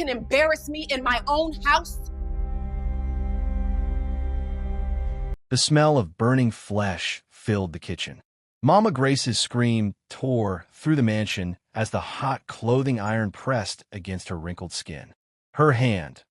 can embarrass me in my own house? The smell of burning flesh filled the kitchen. Mama Grace's scream tore through the mansion as the hot clothing iron pressed against her wrinkled skin. Her hand,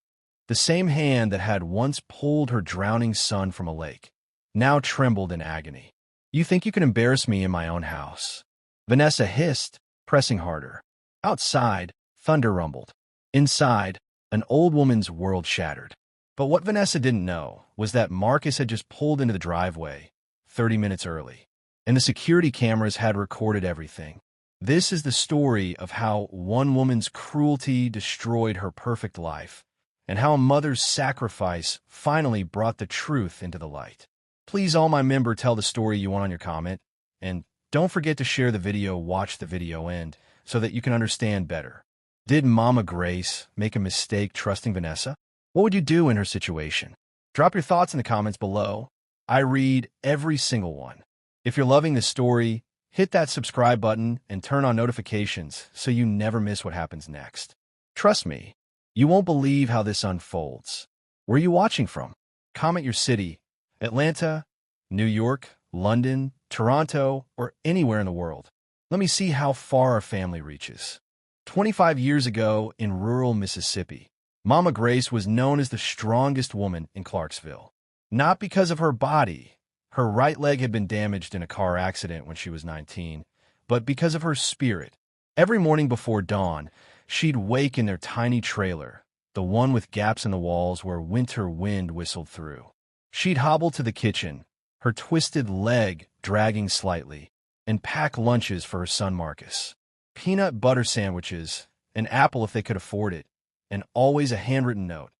the same hand that had once pulled her drowning son from a lake, now trembled in agony. "You think you can embarrass me in my own house?" Vanessa hissed, pressing harder. Outside, thunder rumbled. Inside, an old woman's world shattered. But what Vanessa didn't know was that Marcus had just pulled into the driveway 30 minutes early, and the security cameras had recorded everything. This is the story of how one woman's cruelty destroyed her perfect life, and how a mother's sacrifice finally brought the truth into the light. Please, all my member, tell the story you want on your comment, and don't forget to share the video, watch the video end, so that you can understand better. Did Mama Grace make a mistake trusting Vanessa? What would you do in her situation? Drop your thoughts in the comments below. I read every single one. If you're loving this story, hit that subscribe button and turn on notifications so you never miss what happens next. Trust me, you won't believe how this unfolds. Where are you watching from? Comment your city: Atlanta, New York, London, Toronto, or anywhere in the world. Let me see how far our family reaches. 25 years ago in rural Mississippi, Mama Grace was known as the strongest woman in Clarksville. Not because of her body — her right leg had been damaged in a car accident when she was 19 — but because of her spirit. Every morning before dawn, she'd wake in their tiny trailer, the one with gaps in the walls where winter wind whistled through. She'd hobble to the kitchen, her twisted leg dragging slightly, and pack lunches for her son Marcus. Peanut butter sandwiches, an apple if they could afford it, and always a handwritten note: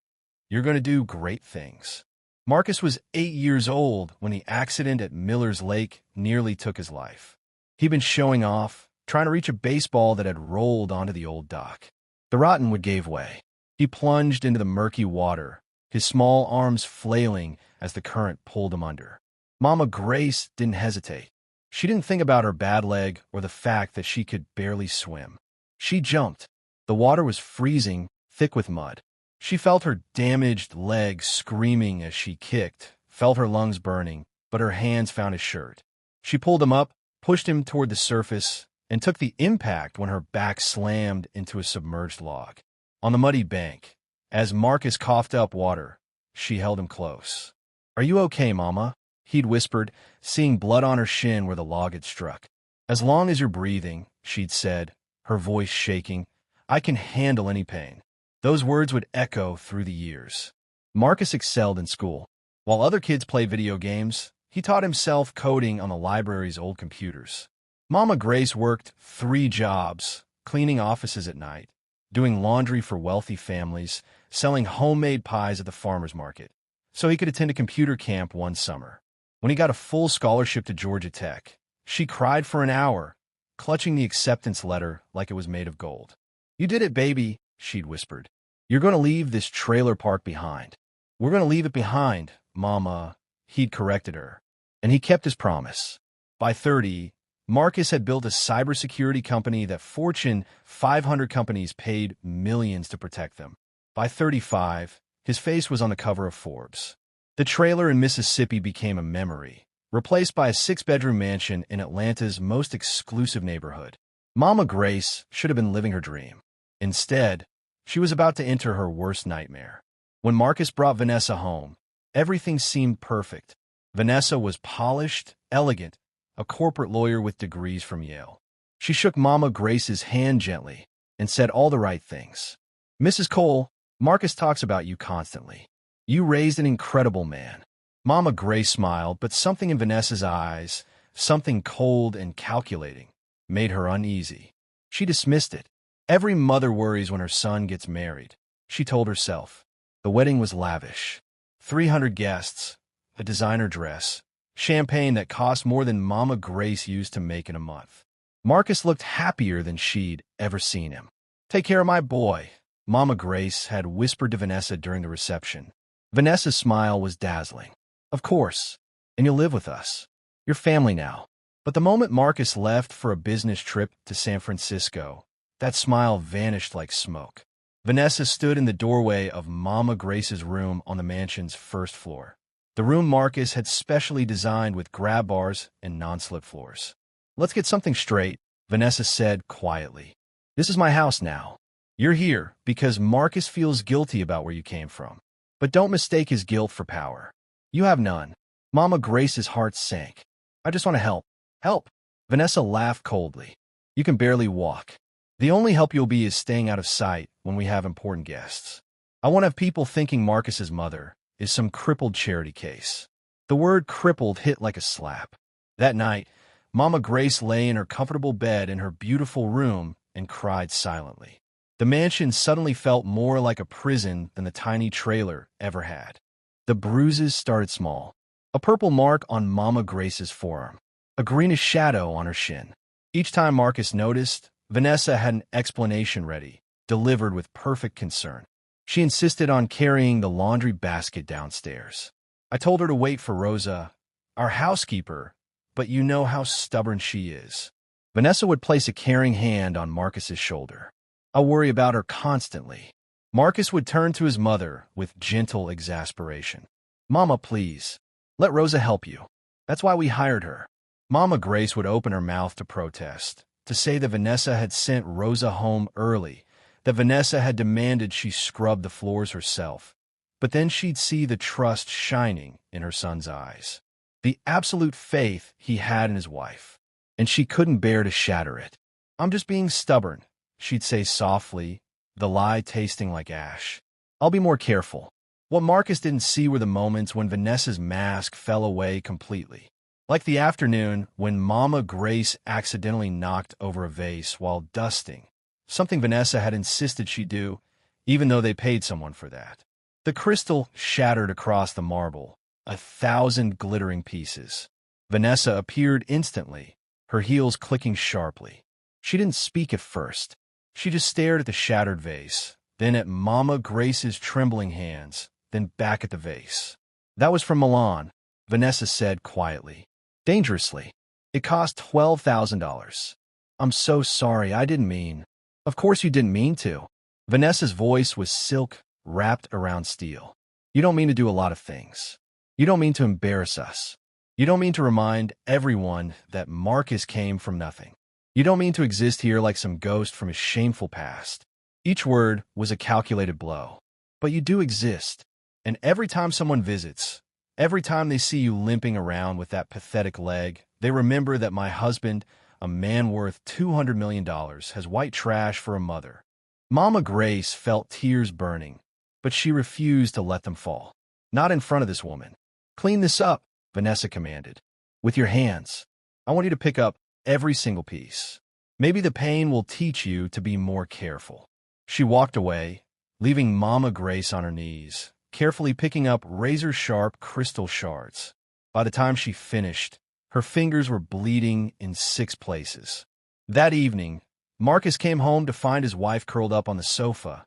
"You're going to do great things." Marcus was 8 years old when the accident at Miller's Lake nearly took his life. He'd been showing off, trying to reach a baseball that had rolled onto the old dock. The rottenwood gave way. He plunged into the murky water, his small arms flailing as the current pulled him under. Mama Grace didn't hesitate. She didn't think about her bad leg or the fact that she could barely swim. She jumped. The water was freezing, thick with mud. She felt her damaged leg screaming as she kicked, felt her lungs burning, but her hands found his shirt. She pulled him up, pushed him toward the surface, and took the impact when her back slammed into a submerged log. On the muddy bank, as Marcus coughed up water, she held him close. "Are you okay, Mama?" he'd whispered, seeing blood on her shin where the log had struck. "As long as you're breathing," she'd said, her voice shaking, "I can handle any pain." Those words would echo through the years. Marcus excelled in school. While other kids played video games, he taught himself coding on the library's old computers. Mama Grace worked 3 jobs, cleaning offices at night, doing laundry for wealthy families, selling homemade pies at the farmer's market, so he could attend a computer camp one summer. When he got a full scholarship to Georgia Tech, she cried for an hour, clutching the acceptance letter like it was made of gold. "You did it, baby," she'd whispered. "You're going to leave this trailer park behind." "We're going to leave it behind, Mama," he'd corrected her. And he kept his promise. By 30, Marcus had built a cybersecurity company that Fortune 500 companies paid millions to protect them. By 35, his face was on the cover of Forbes. The trailer in Mississippi became a memory, replaced by a 6-bedroom mansion in Atlanta's most exclusive neighborhood. Mama Grace should have been living her dream. Instead, she was about to enter her worst nightmare. When Marcus brought Vanessa home, everything seemed perfect. Vanessa was polished, elegant, a corporate lawyer with degrees from Yale. She shook Mama Grace's hand gently and said all the right things. "Mrs. Cole, Marcus talks about you constantly. You raised an incredible man." Mama Grace smiled, but something in Vanessa's eyes, something cold and calculating, made her uneasy. She dismissed it. Every mother worries when her son gets married, she told herself. The wedding was lavish. 300 guests, a designer dress, champagne that cost more than Mama Grace used to make in a month. Marcus looked happier than she'd ever seen him. "Take care of my boy," Mama Grace had whispered to Vanessa during the reception. Vanessa's smile was dazzling. "Of course, and you'll live with us. You're family now." But the moment Marcus left for a business trip to San Francisco, that smile vanished like smoke. Vanessa stood in the doorway of Mama Grace's room on the mansion's first floor. The room Marcus had specially designed with grab bars and non-slip floors. "Let's get something straight," Vanessa said quietly. "This is my house now. You're here because Marcus feels guilty about where you came from. But don't mistake his guilt for power. You have none." Mama Grace's heart sank. "I just want to help." "Help?" Vanessa laughed coldly. "You can barely walk. The only help you'll be is staying out of sight when we have important guests. I won't have people thinking Marcus's mother is some crippled charity case." The word crippled hit like a slap. That night, Mama Grace lay in her comfortable bed in her beautiful room and cried silently. The mansion suddenly felt more like a prison than the tiny trailer ever had. The bruises started small. A purple mark on Mama Grace's forearm. A greenish shadow on her shin. Each time Marcus noticed, Vanessa had an explanation ready, delivered with perfect concern. She insisted on carrying the laundry basket downstairs. "I told her to wait for Rosa, our housekeeper, but you know how stubborn she is." Vanessa would place a caring hand on Marcus's shoulder. "I worry about her constantly." Marcus would turn to his mother with gentle exasperation. "Mama, please, let Rosa help you. That's why we hired her." Mama Grace would open her mouth to protest, to say that Vanessa had sent Rosa home early, that Vanessa had demanded she scrub the floors herself. But then she'd see the trust shining in her son's eyes, the absolute faith he had in his wife, and she couldn't bear to shatter it. "I'm just being stubborn," she'd say softly, the lie tasting like ash. "I'll be more careful." What Marcus didn't see were the moments when Vanessa's mask fell away completely. Like the afternoon when Mama Grace accidentally knocked over a vase while dusting, something Vanessa had insisted she do, even though they paid someone for that. The crystal shattered across the marble, 1,000 glittering pieces. Vanessa appeared instantly, her heels clicking sharply. She didn't speak at first. She just stared at the shattered vase, then at Mama Grace's trembling hands, then back at the vase. "That was from Milan," Vanessa said quietly. "Dangerously. It cost $12,000. I'm so sorry, I didn't mean." "Of course you didn't mean to." Vanessa's voice was silk wrapped around steel. "You don't mean to do a lot of things. You don't mean to embarrass us. You don't mean to remind everyone that Marcus came from nothing. You don't mean to exist here like some ghost from his shameful past." Each word was a calculated blow. "But you do exist. And every time someone visits, every time they see you limping around with that pathetic leg, they remember that my husband, a man worth $200 million, has white trash for a mother." Mama Grace felt tears burning, but she refused to let them fall. Not in front of this woman. "Clean this up," Vanessa commanded. "With your hands. I want you to pick up every single piece. Maybe the pain will teach you to be more careful." She walked away, leaving Mama Grace on her knees, carefully picking up razor-sharp crystal shards. By the time she finished, her fingers were bleeding in 6 places. That evening, Marcus came home to find his wife curled up on the sofa,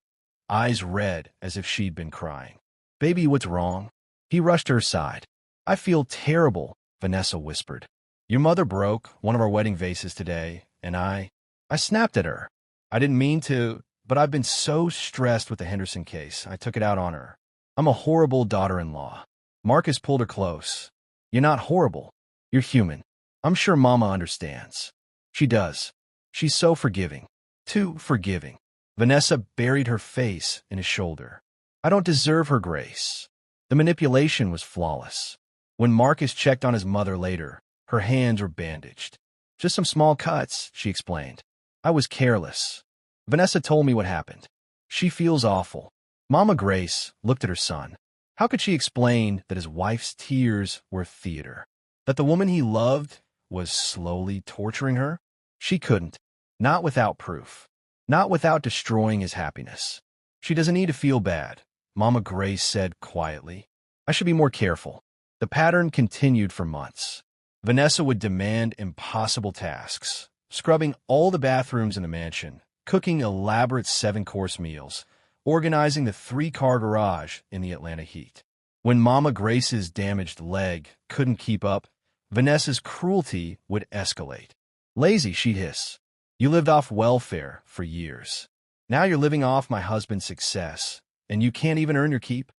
eyes red as if she'd been crying. "Baby, what's wrong?" He rushed to her side. "I feel terrible," Vanessa whispered. "Your mother broke one of our wedding vases today, and I snapped at her. I didn't mean to, but I've been so stressed with the Henderson case, I took it out on her. I'm a horrible daughter-in-law." Marcus pulled her close. "You're not horrible. You're human. I'm sure Mama understands." "She does. She's so forgiving. Too forgiving." Vanessa buried her face in his shoulder. "I don't deserve her grace." The manipulation was flawless. When Marcus checked on his mother later, her hands were bandaged. "Just some small cuts," she explained. "I was careless. Vanessa told me what happened. She feels awful." Mama Grace looked at her son. How could she explain that his wife's tears were theater? That the woman he loved was slowly torturing her? She couldn't. Not without proof. Not without destroying his happiness. "She doesn't need to feel bad," Mama Grace said quietly. "I should be more careful." The pattern continued for months. Vanessa would demand impossible tasks, scrubbing all the bathrooms in the mansion, cooking elaborate 7-course meals, organizing the 3-car garage in the Atlanta heat. When Mama Grace's damaged leg couldn't keep up, Vanessa's cruelty would escalate. "Lazy," she'd hiss. "You lived off welfare for years. Now you're living off my husband's success, and you can't even earn your keep?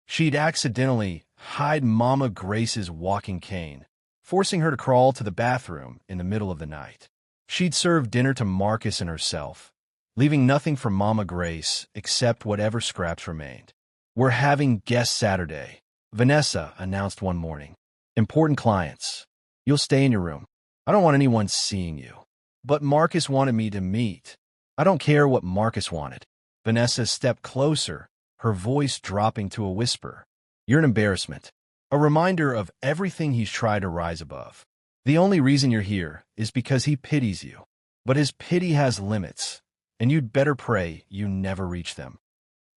She'd accidentally hide Mama Grace's walking cane, forcing her to crawl to the bathroom in the middle of the night. She'd serve dinner to Marcus and herself, leaving nothing for Mama Grace except whatever scraps remained. "We're having guests Saturday," Vanessa announced one morning. "Important clients. You'll stay in your room. I don't want anyone seeing you." "But Marcus wanted me to meet." "I don't care what Marcus wanted." Vanessa stepped closer, her voice dropping to a whisper. "You're an embarrassment. A reminder of everything he's tried to rise above. The only reason you're here is because he pities you. But his pity has limits, and you'd better pray you never reach them."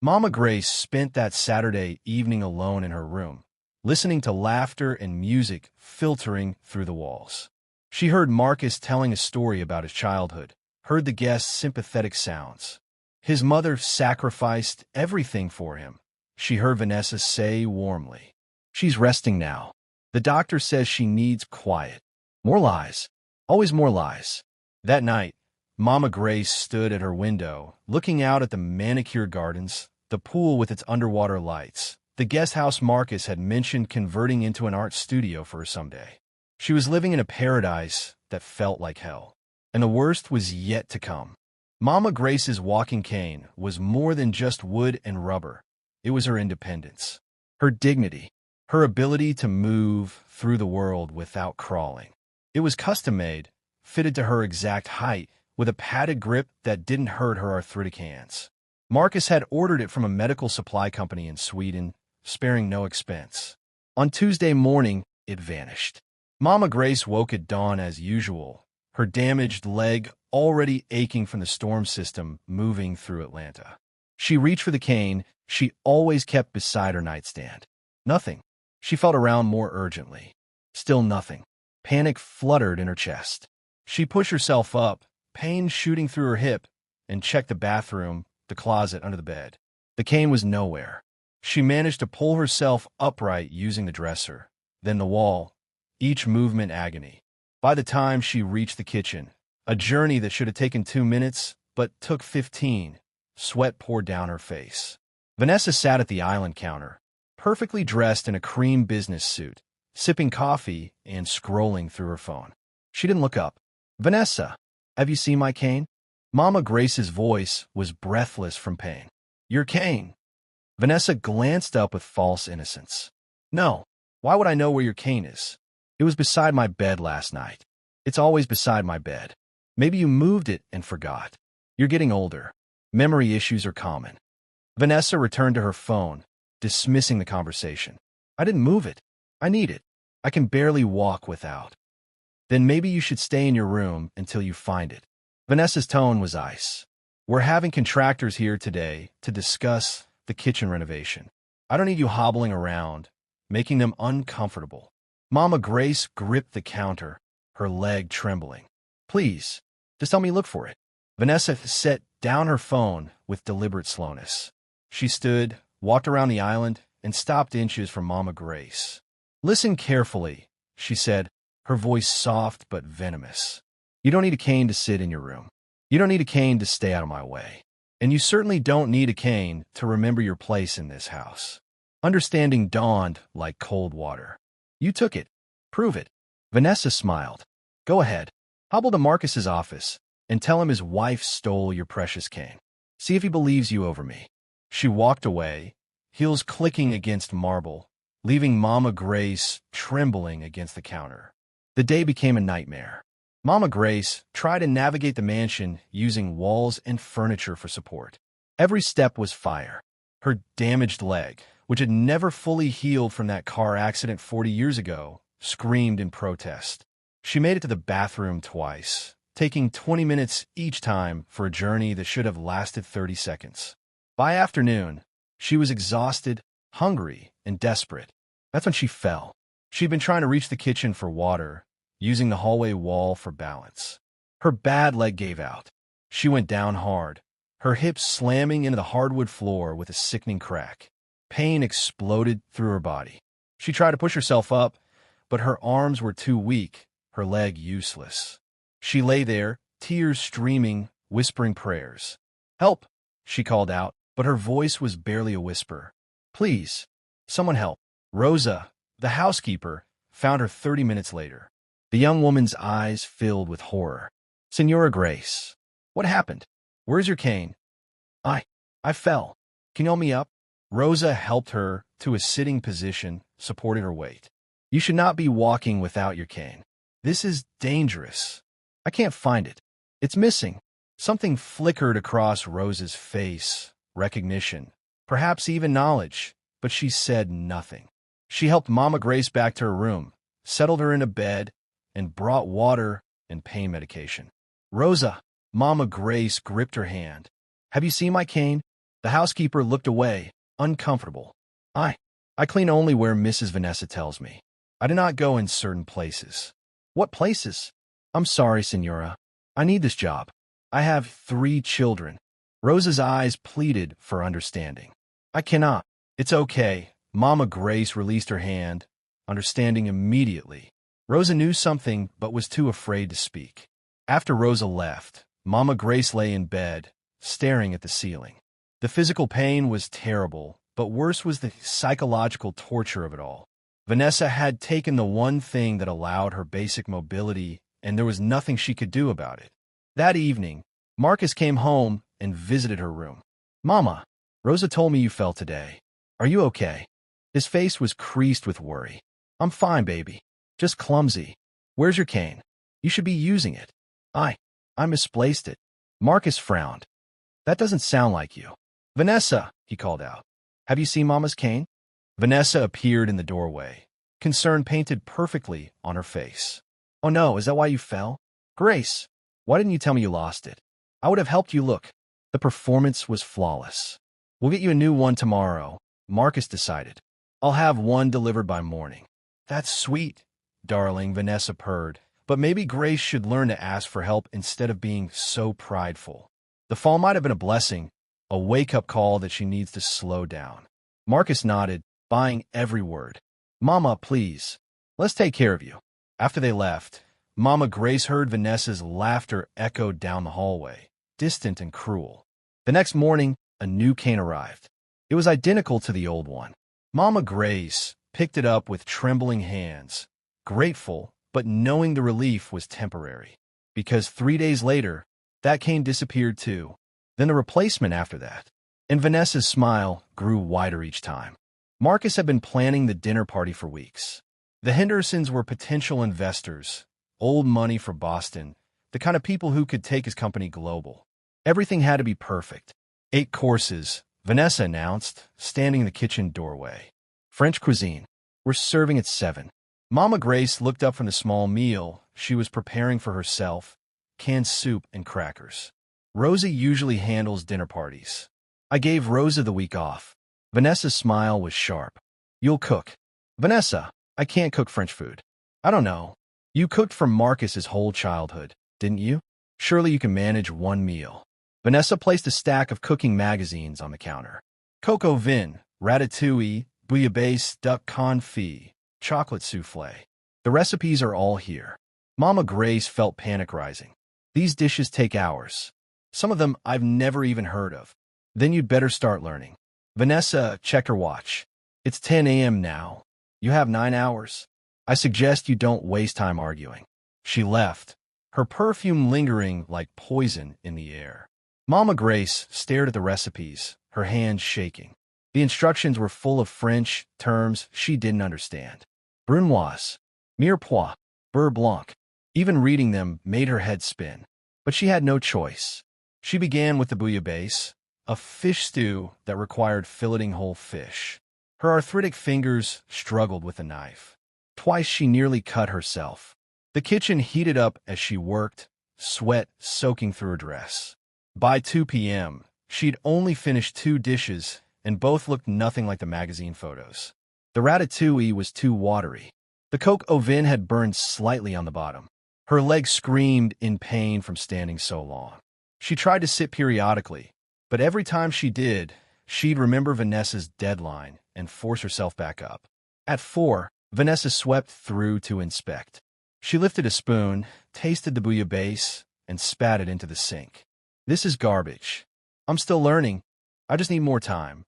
Mama Grace spent that Saturday evening alone in her room, listening to laughter and music filtering through the walls. She heard Marcus telling a story about his childhood, heard the guests' sympathetic sounds. His mother sacrificed everything for him, she heard Vanessa say warmly. "She's resting now. The doctor says she needs quiet." More lies. Always more lies. That night, Mama Grace stood at her window, looking out at the manicured gardens, the pool with its underwater lights, the guest house Marcus had mentioned converting into an art studio for her someday. She was living in a paradise that felt like hell, and the worst was yet to come. Mama Grace's walking cane was more than just wood and rubber. It was her independence, her dignity, her ability to move through the world without crawling. It was custom-made, fitted to her exact height, with a padded grip that didn't hurt her arthritic hands. Marcus had ordered it from a medical supply company in Sweden, sparing no expense. On Tuesday morning, it vanished. Mama Grace woke at dawn as usual, her damaged leg already aching from the storm system moving through Atlanta. She reached for the cane she always kept beside her nightstand. Nothing. She felt around more urgently. Still nothing. Panic fluttered in her chest. She pushed herself up, pain shooting through her hip, and checked the bathroom, the closet under the bed. The cane was nowhere. She managed to pull herself upright using the dresser, then the wall, each movement agony. By the time she reached the kitchen, a journey that should have taken 2 minutes, but took 15, sweat poured down her face. Vanessa sat at the island counter, perfectly dressed in a cream business suit, sipping coffee and scrolling through her phone. She didn't look up. "Vanessa, have you seen my cane?" Mama Grace's voice was breathless from pain. "Your cane?" Vanessa glanced up with false innocence. "No. Why would I know where your cane is? It was beside my bed last night. It's always beside my bed. Maybe you moved it and forgot. You're getting older. Memory issues are common." Vanessa returned to her phone, dismissing the conversation. "I didn't move it. I need it. I can barely walk without." "Then maybe you should stay in your room until you find it." Vanessa's tone was ice. "We're having contractors here today to discuss the kitchen renovation. I don't need you hobbling around, making them uncomfortable." Mama Grace gripped the counter, her leg trembling. "Please, just help me look for it." Vanessa set down her phone with deliberate slowness. She stood, walked around the island, and stopped inches from Mama Grace. "Listen carefully," she said, her voice soft but venomous. "You don't need a cane to sit in your room. You don't need a cane to stay out of my way. And you certainly don't need a cane to remember your place in this house." Understanding dawned like cold water. "You took it. Prove it." Vanessa smiled. "Go ahead. Hobble to Marcus's office and tell him his wife stole your precious cane. See if he believes you over me." She walked away, heels clicking against marble, leaving Mama Grace trembling against the counter. The day became a nightmare. Mama Grace tried to navigate the mansion using walls and furniture for support. Every step was fire. Her damaged leg, which had never fully healed from that car accident 40 years ago, screamed in protest. She made it to the bathroom twice, taking 20 minutes each time for a journey that should have lasted 30 seconds. By afternoon, she was exhausted, hungry, and desperate. That's when she fell. She'd been trying to reach the kitchen for water, using the hallway wall for balance. Her bad leg gave out. She went down hard, her hips slamming into the hardwood floor with a sickening crack. Pain exploded through her body. She tried to push herself up, but her arms were too weak, her leg useless. She lay there, tears streaming, whispering prayers. "Help! she called out, but her voice was barely a whisper. Please, someone help. Rosa, the housekeeper, found her 30 minutes later. The young woman's eyes filled with horror. Senora Grace, what happened? Where's your cane? I fell. Can you help me up? Rosa helped her to a sitting position, supporting her weight. You should not be walking without your cane. This is dangerous. I can't find it. It's missing. Something flickered across Rosa's face. Recognition. Perhaps even knowledge. But she said nothing. She helped Mama Grace back to her room, settled her in a bed, and brought water and pain medication. Rosa, Mama Grace gripped her hand. Have you seen my cane? The housekeeper looked away, uncomfortable. I clean only where Mrs. Vanessa tells me. I do not go in certain places. What places? I'm sorry, Senora. I need this job. I have 3 children. Rosa's eyes pleaded for understanding. I cannot. It's okay. Mama Grace released her hand, understanding immediately. Rosa knew something but was too afraid to speak. After Rosa left, Mama Grace lay in bed, staring at the ceiling. The physical pain was terrible, but worse was the psychological torture of it all. Vanessa had taken the one thing that allowed her basic mobility, and there was nothing she could do about it. That evening, Marcus came home and visited her room. Mama, Rosa told me you fell today. Are you okay? His face was creased with worry. I'm fine, baby. Just clumsy. Where's your cane? You should be using it. I misplaced it. Marcus frowned. That doesn't sound like you. Vanessa, he called out. Have you seen Mama's cane? Vanessa appeared in the doorway, concern painted perfectly on her face. Oh no, is that why you fell? Grace, why didn't you tell me you lost it? I would have helped you look. The performance was flawless. We'll get you a new one tomorrow, Marcus decided. I'll have one delivered by morning. That's sweet, darling, Vanessa purred. But maybe Grace should learn to ask for help instead of being so prideful. The fall might have been a blessing, a wake-up call that she needs to slow down. Marcus nodded, buying every word. Mama, please. Let's take care of you. After they left, Mama Grace heard Vanessa's laughter echoed down the hallway, distant and cruel. The next morning, a new cane arrived. It was identical to the old one. Mama Grace picked it up with trembling hands, grateful, but knowing the relief was temporary. Because 3 days later, that cane disappeared too. Then the replacement after that. And Vanessa's smile grew wider each time. Marcus had been planning the dinner party for weeks. The Hendersons were potential investors, old money for Boston, the kind of people who could take his company global. Everything had to be perfect. 8 courses, Vanessa announced, standing in the kitchen doorway. French cuisine. We're serving at 7. Mama Grace looked up from the small meal she was preparing for herself, canned soup and crackers. Rosa usually handles dinner parties. I gave Rosa the week off. Vanessa's smile was sharp. You'll cook. Vanessa, I can't cook French food. I don't know. You cooked for Marcus's whole childhood, didn't you? Surely you can manage one meal. Vanessa placed a stack of cooking magazines on the counter. Coco vin, ratatouille, bouillabaisse, duck confit, chocolate soufflé. The recipes are all here. Mama Grace felt panic rising. These dishes take hours. Some of them I've never even heard of. Then you'd better start learning. Vanessa checked her watch. It's 10 a.m. now. You have 9 hours. I suggest you don't waste time arguing. She left, her perfume lingering like poison in the air. Mama Grace stared at the recipes, her hands shaking. The instructions were full of French terms she didn't understand. Brunoise, mirepoix, beurre blanc. Even reading them made her head spin. But she had no choice. She began with the bouillabaisse, a fish stew that required filleting whole fish. Her arthritic fingers struggled with a knife. Twice she nearly cut herself. The kitchen heated up as she worked, sweat soaking through her dress. By 2 p.m., she'd only finished 2 dishes, and both looked nothing like the magazine photos. The ratatouille was too watery. The coq au vin had burned slightly on the bottom. Her legs screamed in pain from standing so long. She tried to sit periodically, but every time she did, she'd remember Vanessa's deadline and force herself back up. At 4, Vanessa swept through to inspect. She lifted a spoon, tasted the bouillabaisse, and spat it into the sink. This is garbage. I'm still learning. I just need more time.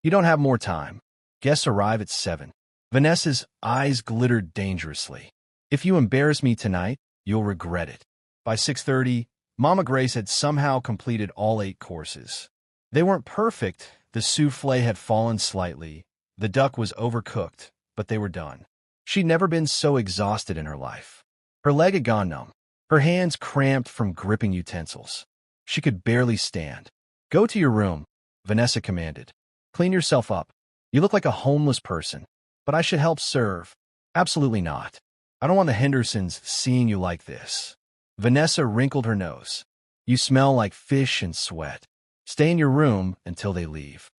You don't have more time. Guests arrive at 7. Vanessa's eyes glittered dangerously. If you embarrass me tonight, you'll regret it. By 6:30, Mama Grace had somehow completed all 8 courses. They weren't perfect. The souffle had fallen slightly. The duck was overcooked, but they were done. She'd never been so exhausted in her life. Her leg had gone numb. Her hands cramped from gripping utensils. She could barely stand. Go to your room, Vanessa commanded. Clean yourself up. You look like a homeless person, but I should help serve. Absolutely not. I don't want the Hendersons seeing you like this. Vanessa wrinkled her nose. You smell like fish and sweat. Stay in your room until they leave.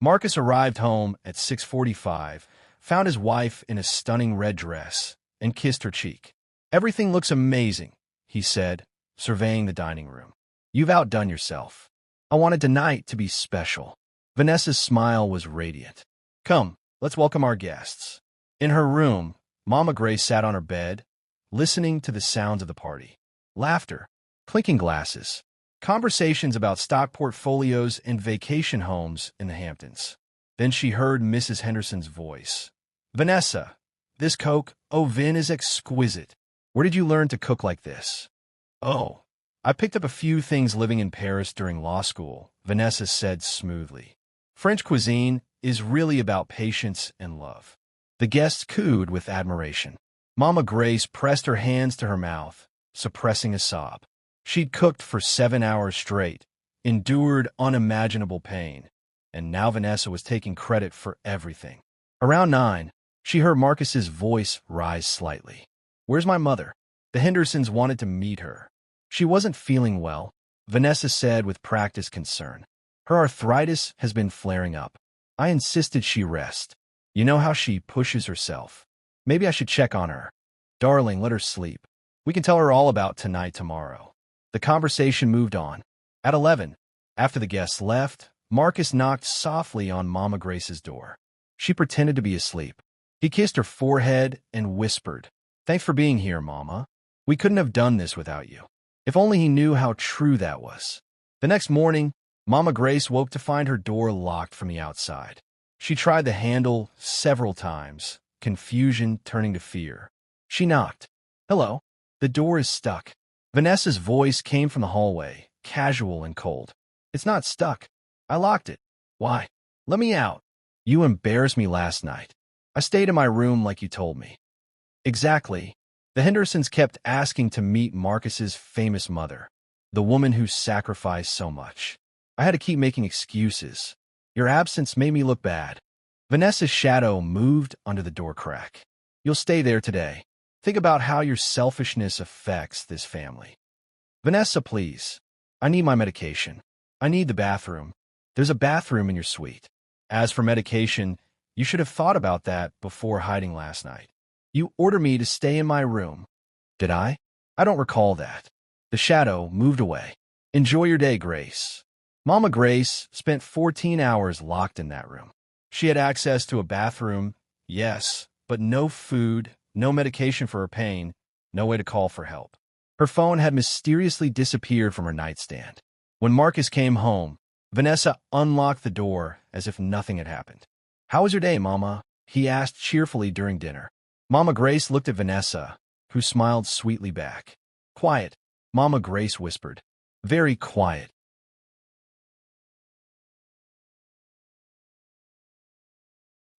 Marcus arrived home at 6:45, found his wife in a stunning red dress, and kissed her cheek. Everything looks amazing, he said, surveying the dining room. You've outdone yourself. I wanted tonight to be special. Vanessa's smile was radiant. Come, let's welcome our guests. In her room, Mama Grace sat on her bed, listening to the sounds of the party. Laughter, clinking glasses, conversations about stock portfolios and vacation homes in the Hamptons. Then she heard Mrs. Henderson's voice. Vanessa, this Coke au vin is exquisite. Where did you learn to cook like this? Oh, I picked up a few things living in Paris during law school, Vanessa said smoothly. French cuisine is really about patience and love. The guests cooed with admiration. Mama Grace pressed her hands to her mouth, suppressing a sob. She'd cooked for 7 hours straight, endured unimaginable pain, and now Vanessa was taking credit for everything. Around 9, she heard Marcus's voice rise slightly. Where's my mother? The Hendersons wanted to meet her. She wasn't feeling well, Vanessa said with practiced concern. Her arthritis has been flaring up. I insisted she rest. You know how she pushes herself. Maybe I should check on her. Darling, let her sleep. We can tell her all about tonight tomorrow. The conversation moved on. At 11, after the guests left, Marcus knocked softly on Mama Grace's door. She pretended to be asleep. He kissed her forehead and whispered, Thanks for being here, Mama. We couldn't have done this without you. If only he knew how true that was. The next morning, Mama Grace woke to find her door locked from the outside. She tried the handle several times, confusion turning to fear. She knocked. Hello. The door is stuck. Vanessa's voice came from the hallway, casual and cold. It's not stuck. I locked it. Why? Let me out. You embarrassed me last night. I stayed in my room like you told me. Exactly. The Hendersons kept asking to meet Marcus's famous mother, the woman who sacrificed so much. I had to keep making excuses. Your absence made me look bad. Vanessa's shadow moved under the door crack. You'll stay there today. Think about how your selfishness affects this family. Vanessa, please. I need my medication. I need the bathroom. There's a bathroom in your suite. As for medication, you should have thought about that before hiding last night. You ordered me to stay in my room. Did I? I don't recall that. The shadow moved away. Enjoy your day, Grace. Mama Grace spent 14 hours locked in that room. She had access to a bathroom, yes, but no food, no medication for her pain, no way to call for help. Her phone had mysteriously disappeared from her nightstand. When Marcus came home, Vanessa unlocked the door as if nothing had happened. How was your day, Mama? He asked cheerfully during dinner. Mama Grace looked at Vanessa, who smiled sweetly back. Quiet, Mama Grace whispered. Very quiet.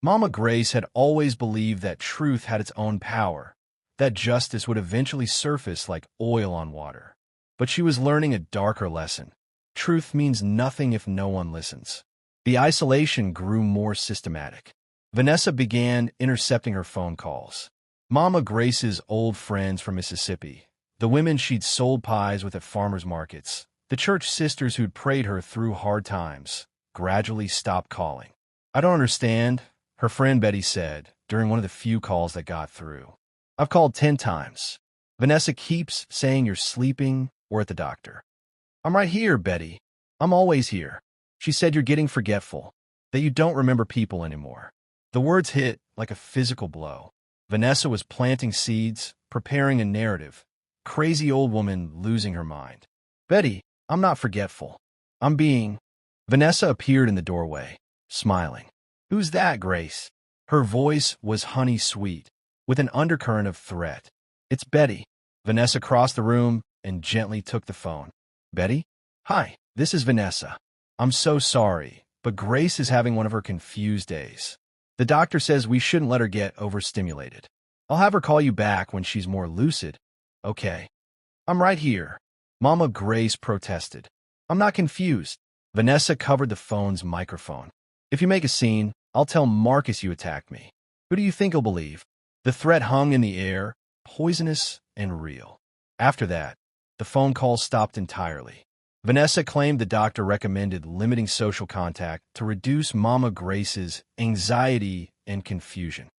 Mama Grace had always believed that truth had its own power, that justice would eventually surface like oil on water. But she was learning a darker lesson. Truth means nothing if no one listens. The isolation grew more systematic. Vanessa began intercepting her phone calls. Mama Grace's old friends from Mississippi, the women she'd sold pies with at farmers markets, the church sisters who'd prayed her through hard times, gradually stopped calling. I don't understand, her friend Betty said during one of the few calls that got through. I've called 10 times. Vanessa keeps saying you're sleeping or at the doctor. I'm right here, Betty. I'm always here. She said you're getting forgetful, that you don't remember people anymore. The words hit like a physical blow. Vanessa was planting seeds, preparing a narrative. Crazy old woman losing her mind. Betty, I'm not forgetful. I'm being Vanessa appeared in the doorway, smiling. "Who's that, Grace?" Her voice was honey-sweet, with an undercurrent of threat. "It's Betty." Vanessa crossed the room and gently took the phone. "Betty? Hi, this is Vanessa. I'm so sorry, but Grace is having one of her confused days. The doctor says we shouldn't let her get overstimulated. I'll have her call you back when she's more lucid." "Okay. I'm right here." Mama Grace protested. "I'm not confused." Vanessa covered the phone's microphone. "If you make a scene, I'll tell Marcus you attacked me. Who do you think he'll believe?" The threat hung in the air, poisonous and real. After that, the phone call stopped entirely. Vanessa claimed the doctor recommended limiting social contact to reduce Mama Grace's anxiety and confusion.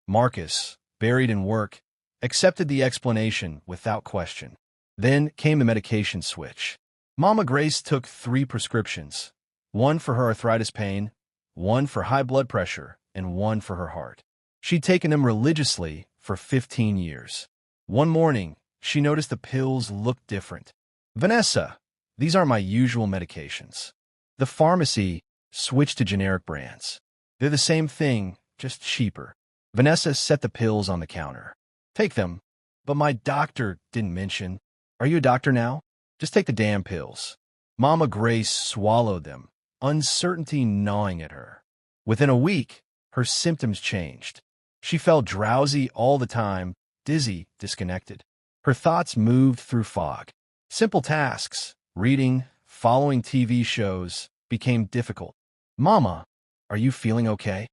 Marcus, buried in work, accepted the explanation without question. Then came the medication switch. Mama Grace took 3 prescriptions, one for her arthritis pain, one for high blood pressure, and one for her heart. She'd taken them religiously for 15 years. One morning, she noticed the pills looked different. "Vanessa, these aren't my usual medications." The pharmacy switched to generic brands. "They're the same thing, just cheaper." Vanessa set the pills on the counter. "Take them, but my doctor didn't mention." "Are you a doctor now? Just take the damn pills." Mama Grace swallowed them, uncertainty gnawing at her. Within a week, her symptoms changed. She felt drowsy all the time, dizzy, disconnected. Her thoughts moved through fog. Simple tasks, reading, following TV shows, became difficult. "Mama, are you feeling okay?"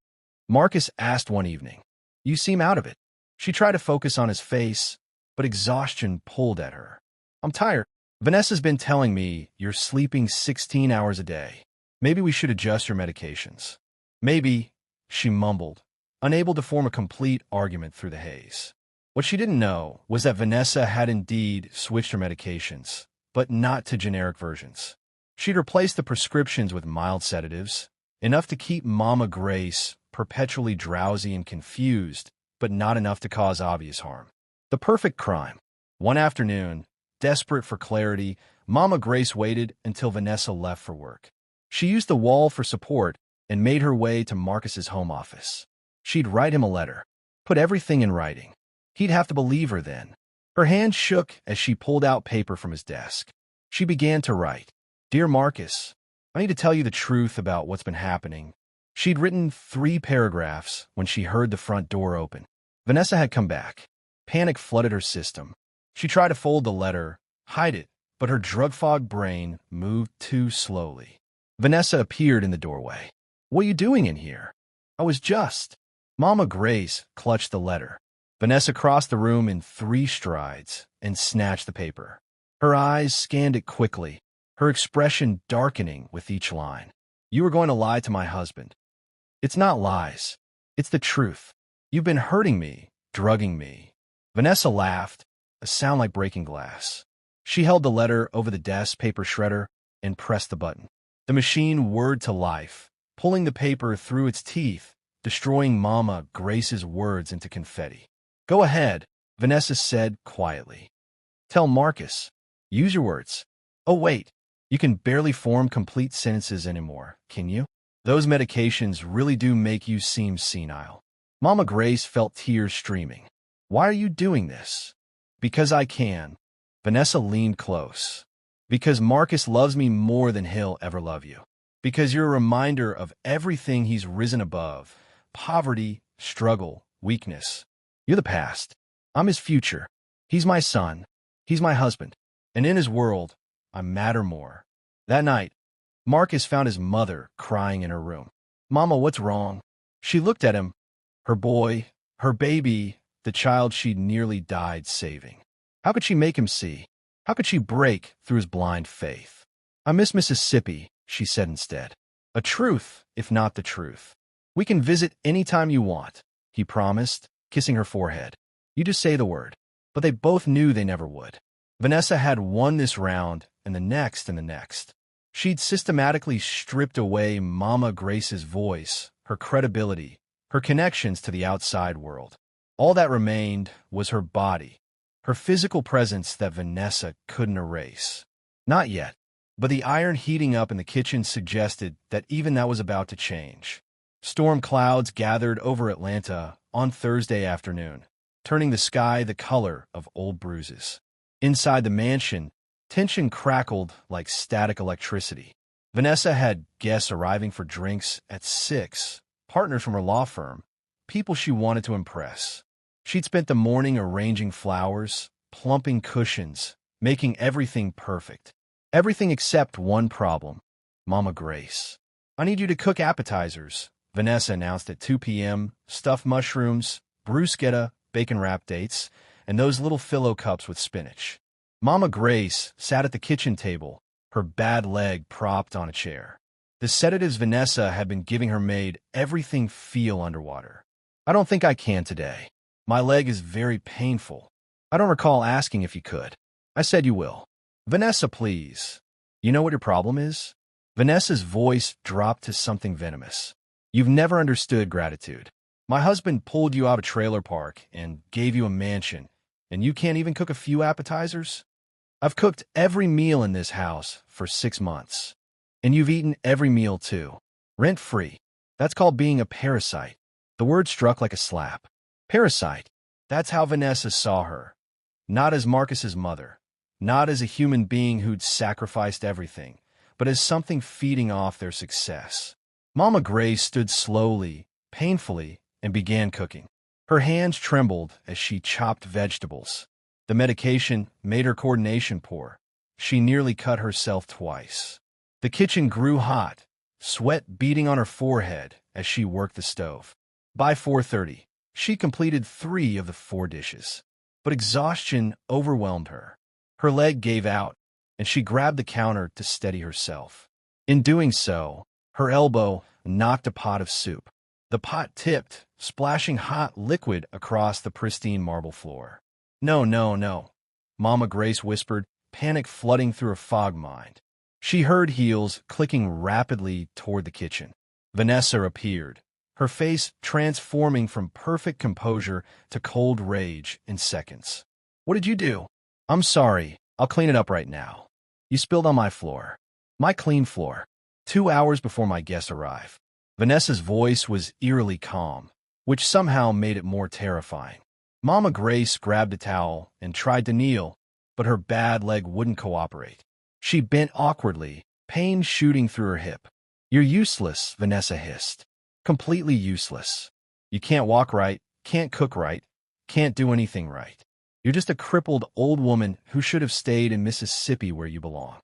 Marcus asked one evening. "You seem out of it." She tried to focus on his face, but exhaustion pulled at her. "I'm tired. Vanessa's been telling me you're sleeping 16 hours a day. Maybe we should adjust your medications." "Maybe," she mumbled, unable to form a complete argument through the haze. What she didn't know was that Vanessa had indeed switched her medications, but not to generic versions. She'd replaced the prescriptions with mild sedatives, enough to keep Mama Grace perpetually drowsy and confused, but not enough to cause obvious harm. The perfect crime. One afternoon, desperate for clarity, Mama Grace waited until Vanessa left for work. She used the wall for support and made her way to Marcus's home office. She'd write him a letter, put everything in writing. He'd have to believe her then. Her hand shook as she pulled out paper from his desk. She began to write. "Dear Marcus, I need to tell you the truth about what's been happening." She'd written 3 paragraphs when she heard the front door open. Vanessa had come back. Panic flooded her system. She tried to fold the letter, hide it, but her drug-fogged brain moved too slowly. Vanessa appeared in the doorway. "What are you doing in here?" "I was just..." Mama Grace clutched the letter. Vanessa crossed the room in 3 strides and snatched the paper. Her eyes scanned it quickly, her expression darkening with each line. "You were going to lie to my husband." "It's not lies. It's the truth. You've been hurting me, drugging me." Vanessa laughed, a sound like breaking glass. She held the letter over the desk paper shredder and pressed the button. The machine whirred to life, pulling the paper through its teeth, destroying Mama Grace's words into confetti. "Go ahead," Vanessa said quietly. "Tell Marcus. Use your words." "Oh, wait. You can barely form complete sentences anymore, can you? Those medications really do make you seem senile." Mama Grace felt tears streaming. "Why are you doing this?" "Because I can." Vanessa leaned close. "Because Marcus loves me more than he'll ever love you. Because you're a reminder of everything he's risen above: poverty, struggle, weakness. You're the past. I'm his future. He's my son. He's my husband. And in his world, I matter more." That night, Marcus found his mother crying in her room. "Mama, what's wrong?" She looked at him. Her boy, her baby, the child she'd nearly died saving. How could she make him see? How could she break through his blind faith? "I miss Mississippi," she said instead. "A truth, if not the truth." "We can visit any time you want," he promised, kissing her forehead. "You just say the word." But they both knew they never would. Vanessa had won this round, and the next and the next. She'd systematically stripped away Mama Grace's voice, her credibility, her connections to the outside world. All that remained was her body, her physical presence that Vanessa couldn't erase. Not yet. But the iron heating up in the kitchen suggested that even that was about to change. Storm clouds gathered over Atlanta on Thursday afternoon, turning the sky the color of old bruises. Inside the mansion, tension crackled like static electricity. Vanessa had guests arriving for drinks at 6, partners from her law firm, people she wanted to impress. She'd spent the morning arranging flowers, plumping cushions, making everything perfect. Everything except one problem: Mama Grace. "I need you to cook appetizers," Vanessa announced at 2 p.m., stuffed mushrooms, bruschetta, bacon-wrapped dates, and those little phyllo cups with spinach. Mama Grace sat at the kitchen table, her bad leg propped on a chair. The sedatives Vanessa had been giving her made everything feel underwater. "I don't think I can today. My leg is very painful. I don't recall asking if you could." "I said you will." "Vanessa, please. You know what your problem is?" Vanessa's voice dropped to something venomous. "You've never understood gratitude. My husband pulled you out of a trailer park and gave you a mansion, and you can't even cook a few appetizers? I've cooked every meal in this house for 6 months. And you've eaten every meal too. Rent-free. That's called being a parasite." The word struck like a slap. Parasite. That's how Vanessa saw her. Not as Marcus's mother. Not as a human being who'd sacrificed everything, but as something feeding off their success. Mama Grace stood slowly, painfully, and began cooking. Her hands trembled as she chopped vegetables. The medication made her coordination poor. She nearly cut herself twice. The kitchen grew hot, sweat beading on her forehead as she worked the stove. By 4:30, she completed 3 of the 4 dishes. But exhaustion overwhelmed her. Her leg gave out, and she grabbed the counter to steady herself. In doing so, her elbow knocked a pot of soup. The pot tipped, splashing hot liquid across the pristine marble floor. "No, no, no," Mama Grace whispered, panic flooding through her fog mind. She heard heels clicking rapidly toward the kitchen. Vanessa appeared, her face transforming from perfect composure to cold rage in seconds. "What did you do?" "I'm sorry. I'll clean it up right now. You spilled on my floor. My clean floor. 2 hours before my guests arrive." Vanessa's voice was eerily calm, which somehow made it more terrifying. Mama Grace grabbed a towel and tried to kneel, but her bad leg wouldn't cooperate. She bent awkwardly, pain shooting through her hip. "You're useless," Vanessa hissed. "Completely useless. You can't walk right, can't cook right, can't do anything right. You're just a crippled old woman who should have stayed in Mississippi where you belong."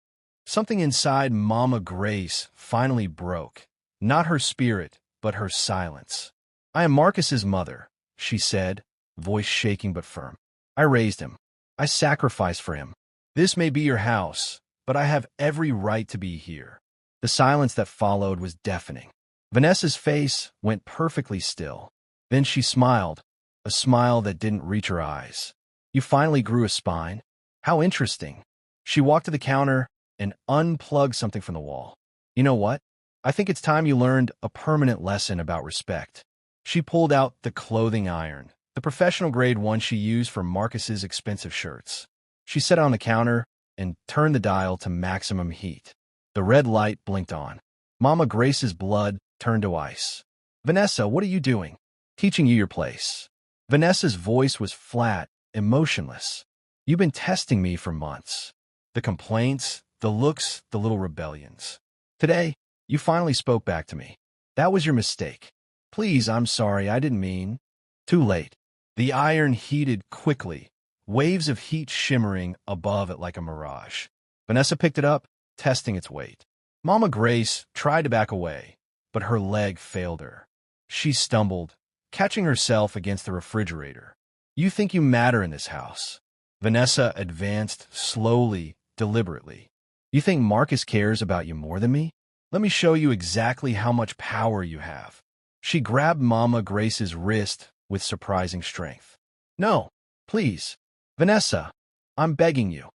Something inside Mama Grace finally broke. Not her spirit, but her silence. "I am Marcus's mother," she said, voice shaking but firm. "I raised him. I sacrificed for him. This may be your house, but I have every right to be here." The silence that followed was deafening. Vanessa's face went perfectly still. Then she smiled, a smile that didn't reach her eyes. "You finally grew a spine? How interesting." She walked to the counter and unplugged something from the wall. "You know what? I think it's time you learned a permanent lesson about respect." She pulled out the clothing iron, the professional-grade one she used for Marcus's expensive shirts. She set it on the counter and turned the dial to maximum heat. The red light blinked on. Mama Grace's blood turned to ice. "Vanessa, what are you doing?" "Teaching you your place." Vanessa's voice was flat, emotionless. "You've been testing me for months. The complaints, the looks, the little rebellions. Today, you finally spoke back to me. That was your mistake. Please, I'm sorry, I didn't mean." Too late. The iron heated quickly, waves of heat shimmering above it like a mirage. Vanessa picked it up, testing its weight. Mama Grace tried to back away, but her leg failed her. She stumbled, catching herself against the refrigerator. "You think you matter in this house." Vanessa advanced slowly, deliberately. "You think Marcus cares about you more than me? Let me show you exactly how much power you have." She grabbed Mama Grace's wrist with surprising strength. "No, please. Vanessa, I'm begging you.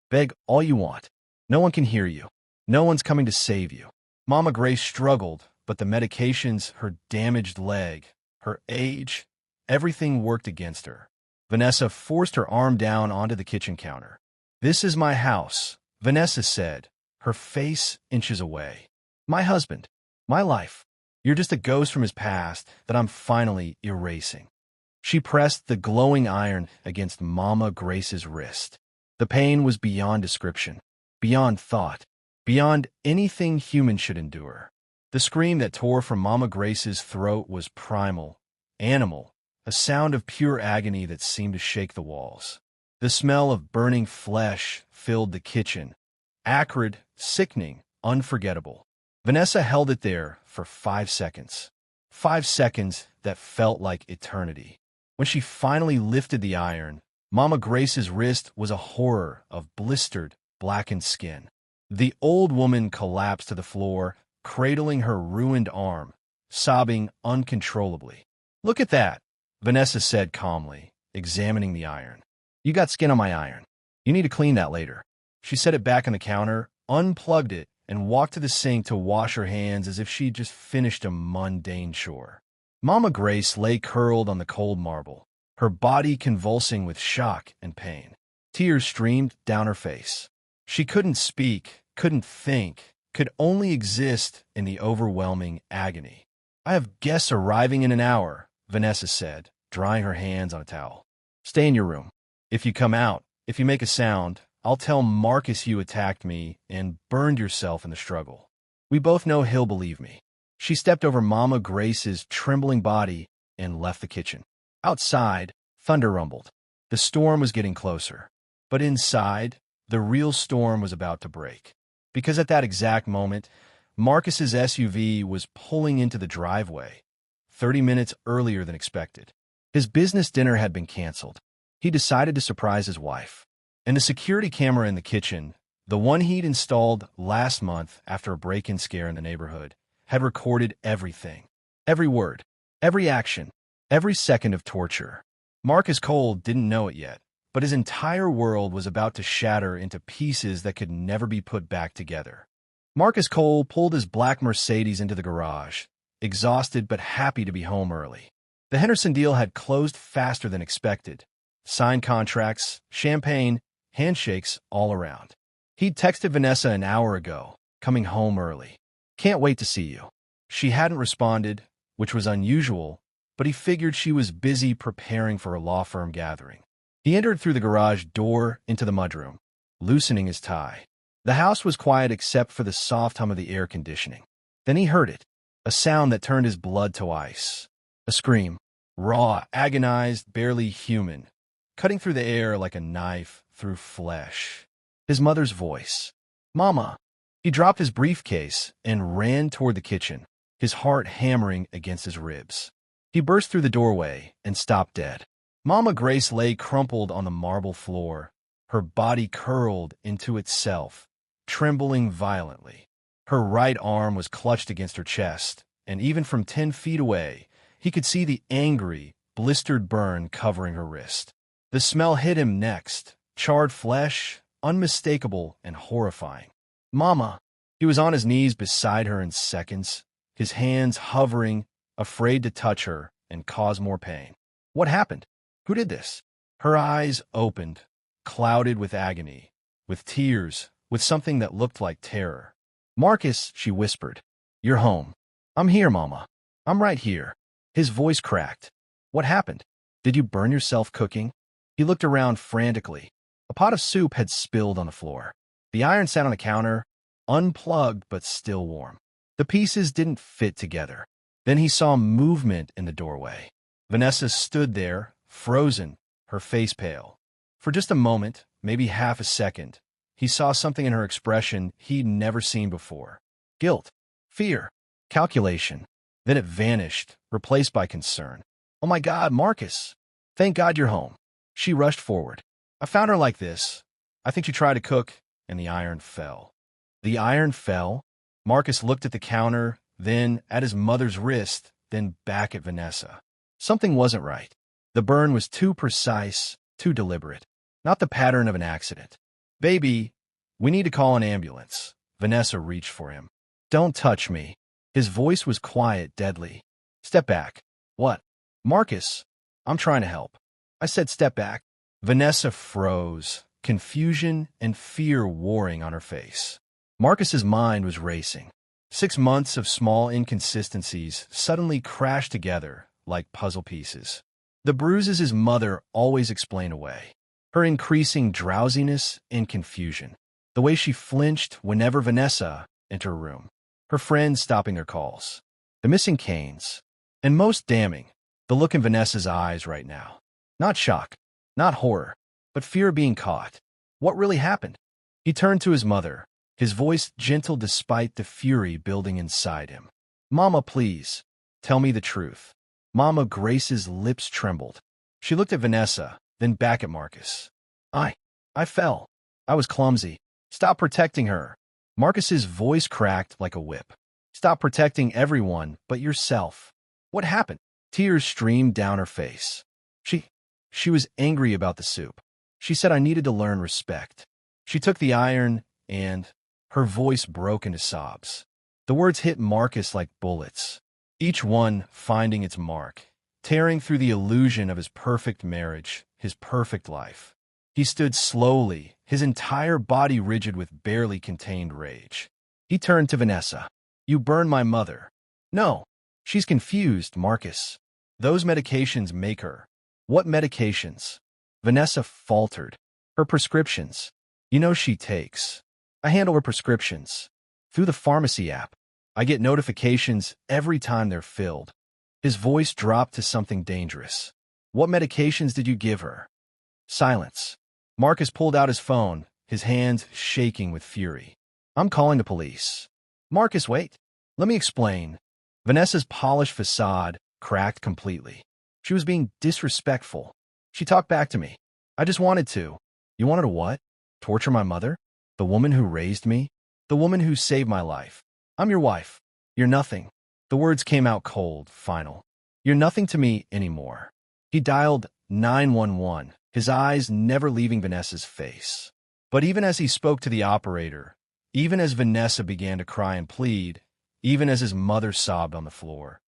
Beg all you want. No one can hear you. No one's coming to save you." Mama Grace struggled, but the medications, her damaged leg, her age, everything worked against her. Vanessa forced her arm down onto the kitchen counter. "This is my house," Vanessa said, her face inches away. My husband. My life. You're just a ghost from his past that I'm finally erasing. She pressed the glowing iron against Mama Grace's wrist. The pain was beyond description, beyond thought, beyond anything human should endure. The scream that tore from Mama Grace's throat was primal, animal, a sound of pure agony that seemed to shake the walls. The smell of burning flesh filled the kitchen, acrid, sickening, unforgettable. Vanessa held it there for 5 seconds. 5 seconds that felt like eternity. When she finally lifted the iron, Mama Grace's wrist was a horror of blistered, blackened skin. The old woman collapsed to the floor, cradling her ruined arm, sobbing uncontrollably. "Look at that," Vanessa said calmly, examining the iron. "You got skin on my iron. You need to clean that later." She set it back on the counter, unplugged it, and walked to the sink to wash her hands as if she'd just finished a mundane chore. Mama Grace lay curled on the cold marble, her body convulsing with shock and pain. Tears streamed down her face. She couldn't speak, couldn't think, could only exist in the overwhelming agony. "I have guests arriving in an hour," Vanessa said, drying her hands on a towel. "Stay in your room. If you come out, if you make a sound, I'll tell Marcus you attacked me and burned yourself in the struggle. We both know he'll believe me." She stepped over Mama Grace's trembling body and left the kitchen. Outside, thunder rumbled. The storm was getting closer. But inside, the real storm was about to break. Because at that exact moment, Marcus's SUV was pulling into the driveway, 30 minutes earlier than expected. His business dinner had been canceled. He decided to surprise his wife. And the security camera in the kitchen, the one he'd installed last month after a break-in scare in the neighborhood, had recorded everything. Every word, every action, every second of torture. Marcus Cole didn't know it yet, but his entire world was about to shatter into pieces that could never be put back together. Marcus Cole pulled his black Mercedes into the garage, exhausted but happy to be home early. The Henderson deal had closed faster than expected. Signed contracts, champagne, handshakes all around. He'd texted Vanessa an hour ago, coming home early. "Can't wait to see you." She hadn't responded, which was unusual, but he figured she was busy preparing for a law firm gathering. He entered through the garage door into the mudroom, loosening his tie. The house was quiet except for the soft hum of the air conditioning. Then he heard it, a sound that turned his blood to ice. A scream, raw, agonized, barely human, cutting through the air like a knife through flesh. His mother's voice. "Mama." He dropped his briefcase and ran toward the kitchen, his heart hammering against his ribs. He burst through the doorway and stopped dead. Mama Grace lay crumpled on the marble floor, her body curled into itself, trembling violently. Her right arm was clutched against her chest, and even from 10 feet away, he could see the angry, blistered burn covering her wrist. The smell hit him next, charred flesh, unmistakable and horrifying. "Mama." He was on his knees beside her in seconds, his hands hovering, afraid to touch her and cause more pain. "What happened? Who did this?" Her eyes opened, clouded with agony, with tears, with something that looked like terror. "Marcus," she whispered. "You're home." "I'm here, Mama. I'm right here." His voice cracked. "What happened? Did you burn yourself cooking?" He looked around frantically. A pot of soup had spilled on the floor. The iron sat on the counter, unplugged but still warm. The pieces didn't fit together. Then he saw movement in the doorway. Vanessa stood there, frozen, her face pale. For just a moment, maybe half a second, he saw something in her expression he'd never seen before. Guilt, fear, calculation. Then it vanished, replaced by concern. "Oh my God, Marcus! Thank God you're home." She rushed forward. "I found her like this. I think she tried to cook," and the iron fell. The iron fell? Marcus looked at the counter, then at his mother's wrist, then back at Vanessa. Something wasn't right. The burn was too precise, too deliberate. Not the pattern of an accident. "Baby, we need to call an ambulance." Vanessa reached for him. "Don't touch me." His voice was quiet, deadly. "Step back." "What?" "Marcus, I'm trying to help." I said step back. Vanessa froze, confusion and fear warring on her face. Marcus's mind was racing. 6 months of small inconsistencies suddenly crashed together like puzzle pieces. The bruises his mother always explained away. Her increasing drowsiness and confusion. The way she flinched whenever Vanessa entered her room. Her friends stopping her calls. The missing canes. And most damning, the look in Vanessa's eyes right now. Not shock, not horror, but fear of being caught. What really happened? He turned to his mother, his voice gentle despite the fury building inside him. Mama, please, tell me the truth. Mama Grace's lips trembled. She looked at Vanessa, then back at Marcus. I fell. I was clumsy. Stop protecting her. Marcus's voice cracked like a whip. Stop protecting everyone but yourself. What happened? Tears streamed down her face. She was angry about the soup. She said I needed to learn respect. She took the iron and her voice broke into sobs. The words hit Marcus like bullets, each one finding its mark, tearing through the illusion of his perfect marriage, his perfect life. He stood slowly, his entire body rigid with barely contained rage. He turned to Vanessa. You burned my mother. No. She's confused, Marcus. Those medications make her. What medications? Vanessa faltered. Her prescriptions. You know she takes. I handle her prescriptions. Through the pharmacy app. I get notifications every time they're filled. His voice dropped to something dangerous. What medications did you give her? Silence. Marcus pulled out his phone, his hands shaking with fury. I'm calling the police. Marcus, wait. Let me explain. Vanessa's polished facade cracked completely. She was being disrespectful. She talked back to me. I just wanted to. You wanted to what? Torture my mother? The woman who raised me? The woman who saved my life. I'm your wife. You're nothing. The words came out cold, final. You're nothing to me anymore. He dialed 911, his eyes never leaving Vanessa's face. But even as he spoke to the operator, even as Vanessa began to cry and plead, even as his mother sobbed on the floor,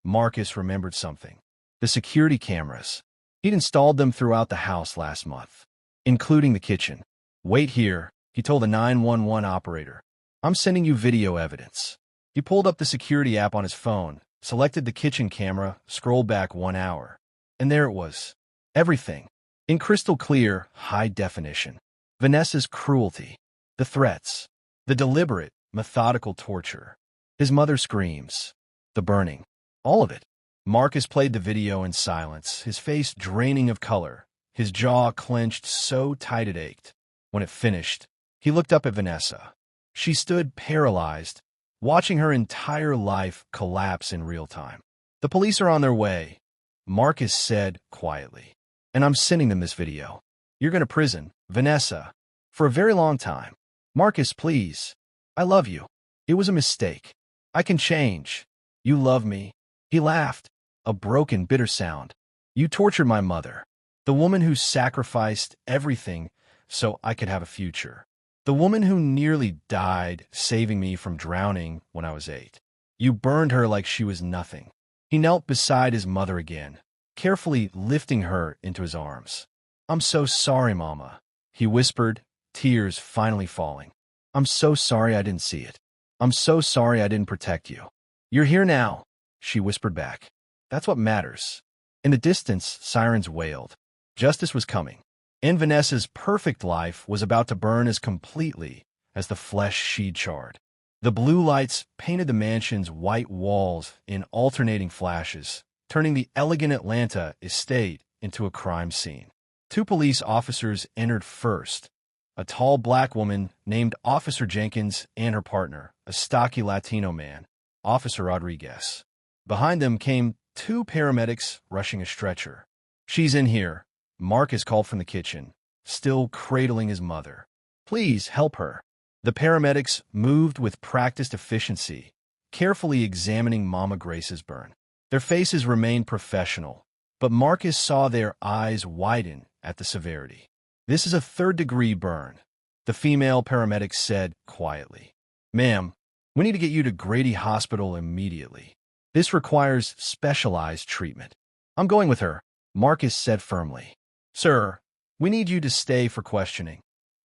Marcus remembered something. The security cameras. He'd installed them throughout the house last month, including the kitchen. Wait here, he told the 911 operator. I'm sending you video evidence. He pulled up the security app on his phone, selected the kitchen camera, scrolled back 1 hour. And there it was. Everything. In crystal clear, high definition. Vanessa's cruelty. The threats. The deliberate, methodical torture. His mother's screams. The burning. All of it. Marcus played the video in silence, his face draining of color, his jaw clenched so tight it ached. When it finished, he looked up at Vanessa. She stood paralyzed, watching her entire life collapse in real time. The police are on their way, Marcus said quietly. And I'm sending them this video. You're going to prison, Vanessa, for a very long time. Marcus, please. I love you. It was a mistake. I can change. You love me. He laughed, a broken, bitter sound. You tortured my mother, the woman who sacrificed everything so I could have a future. The woman who nearly died saving me from drowning when I was 8. You burned her like she was nothing. He knelt beside his mother again, carefully lifting her into his arms. I'm so sorry, Mama, he whispered, tears finally falling. I'm so sorry I didn't see it. I'm so sorry I didn't protect you. You're here now, she whispered back. That's what matters. In the distance, sirens wailed. Justice was coming. And Vanessa's perfect life was about to burn as completely as the flesh she'd charred. The blue lights painted the mansion's white walls in alternating flashes, turning the elegant Atlanta estate into a crime scene. 2 police officers entered first, a tall black woman named Officer Jenkins and her partner, a stocky Latino man, Officer Rodriguez. Behind them came 2 paramedics rushing a stretcher. She's in here, Marcus called from the kitchen, still cradling his mother. Please help her. The paramedics moved with practiced efficiency, carefully examining Mama Grace's burn. Their faces remained professional, but Marcus saw their eyes widen at the severity. This is a 3rd-degree burn, the female paramedic said quietly. Ma'am, we need to get you to Grady Hospital immediately. This requires specialized treatment. I'm going with her, Marcus said firmly. Sir, we need you to stay for questioning.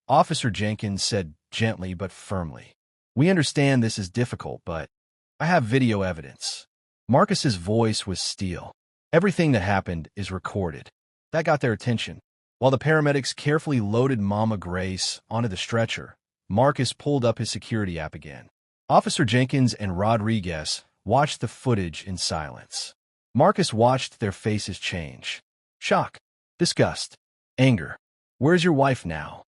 Officer Jenkins said gently but firmly. We understand this is difficult, but I have video evidence. Marcus's voice was steel. Everything that happened is recorded. That got their attention. While the paramedics carefully loaded Mama Grace onto the stretcher, Marcus pulled up his security app again. Officer Jenkins and Rodriguez watched the footage in silence. Marcus watched their faces change. Shock, disgust, anger. Where's your wife now?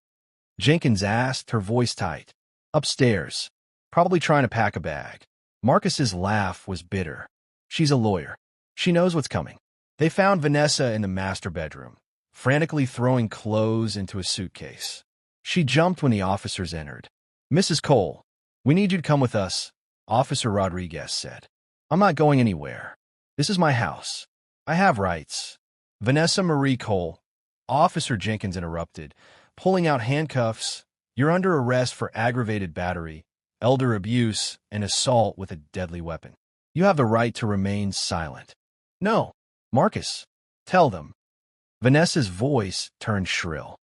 Jenkins asked, her voice tight. Upstairs, probably trying to pack a bag. Marcus's laugh was bitter. She's a lawyer. She knows what's coming. They found Vanessa in the master bedroom, frantically throwing clothes into a suitcase. She jumped when the officers entered. Mrs. Cole, we need you to come with us, Officer Rodriguez said. I'm not going anywhere. This is my house. I have rights. Vanessa Marie Cole, Officer Jenkins interrupted, pulling out handcuffs. You're under arrest for aggravated battery, elder abuse, and assault with a deadly weapon. You have the right to remain silent. No, Marcus, tell them. Vanessa's voice turned shrill.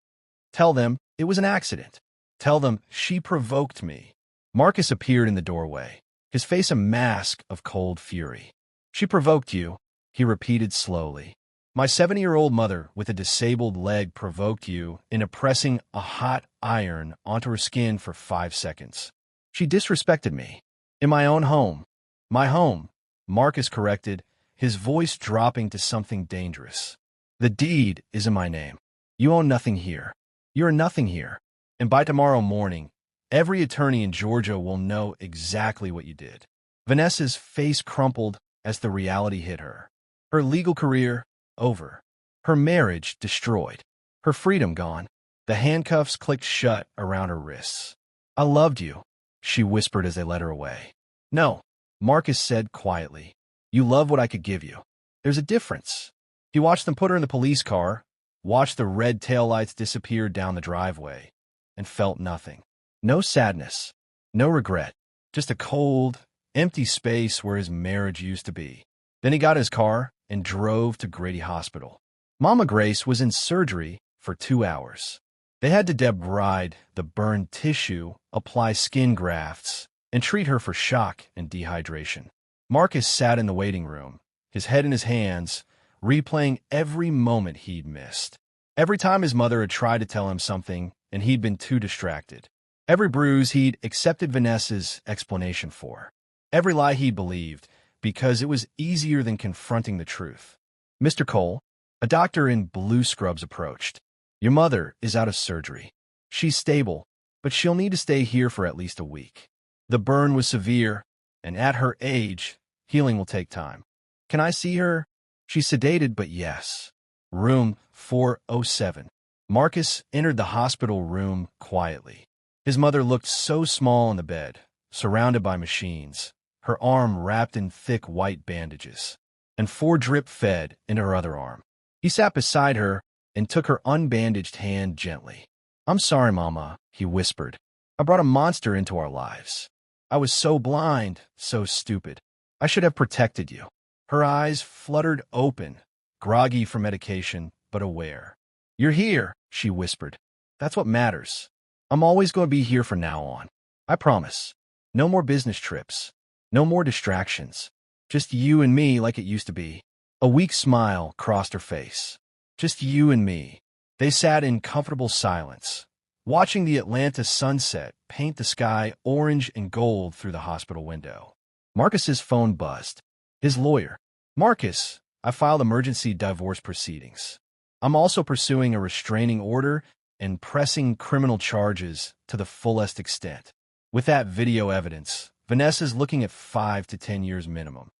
Tell them it was an accident. Tell them she provoked me. Marcus appeared in the doorway, his face a mask of cold fury. She provoked you, he repeated slowly. My 70-year-old mother with a disabled leg provoked you into pressing a hot iron onto her skin for 5 seconds. She disrespected me. In my own home. My home, Marcus corrected, his voice dropping to something dangerous. The deed is in my name. You own nothing here. You're nothing here. And by tomorrow morning, every attorney in Georgia will know exactly what you did. Vanessa's face crumpled as the reality hit her. Her legal career, over. Her marriage, destroyed. Her freedom, gone. The handcuffs clicked shut around her wrists. I loved you, she whispered as they led her away. No, Marcus said quietly. You love what I could give you. There's a difference. He watched them put her in the police car, watched the red taillights disappear down the driveway, and felt nothing. No sadness, no regret, just a cold, empty space where his marriage used to be. Then he got his car and drove to Grady Hospital. Mama Grace was in surgery for 2 hours. They had to debride the burned tissue, apply skin grafts, and treat her for shock and dehydration. Marcus sat in the waiting room, his head in his hands, replaying every moment he'd missed. Every time his mother had tried to tell him something and he'd been too distracted. Every bruise he'd accepted Vanessa's explanation for. Every lie he believed, because it was easier than confronting the truth. Mr. Cole, a doctor in blue scrubs approached. Your mother is out of surgery. She's stable, but she'll need to stay here for at least a week. The burn was severe, and at her age, healing will take time. Can I see her? She's sedated, but yes. Room 407. Marcus entered the hospital room quietly. His mother looked so small in the bed, surrounded by machines, her arm wrapped in thick white bandages, and 4 drip fed in her other arm. He sat beside her and took her unbandaged hand gently. I'm sorry, Mama, he whispered. I brought a monster into our lives. I was so blind, so stupid. I should have protected you. Her eyes fluttered open, groggy from medication, but aware. You're here, she whispered. That's what matters. I'm always going to be here from now on. I promise. No more business trips. No more distractions. Just you and me like it used to be. A weak smile crossed her face. Just you and me. They sat in comfortable silence, watching the Atlanta sunset paint the sky orange and gold through the hospital window. Marcus's phone buzzed. His lawyer. Marcus, I filed emergency divorce proceedings. I'm also pursuing a restraining order and pressing criminal charges to the fullest extent. With that video evidence, Vanessa's looking at 5 to 10 years minimum.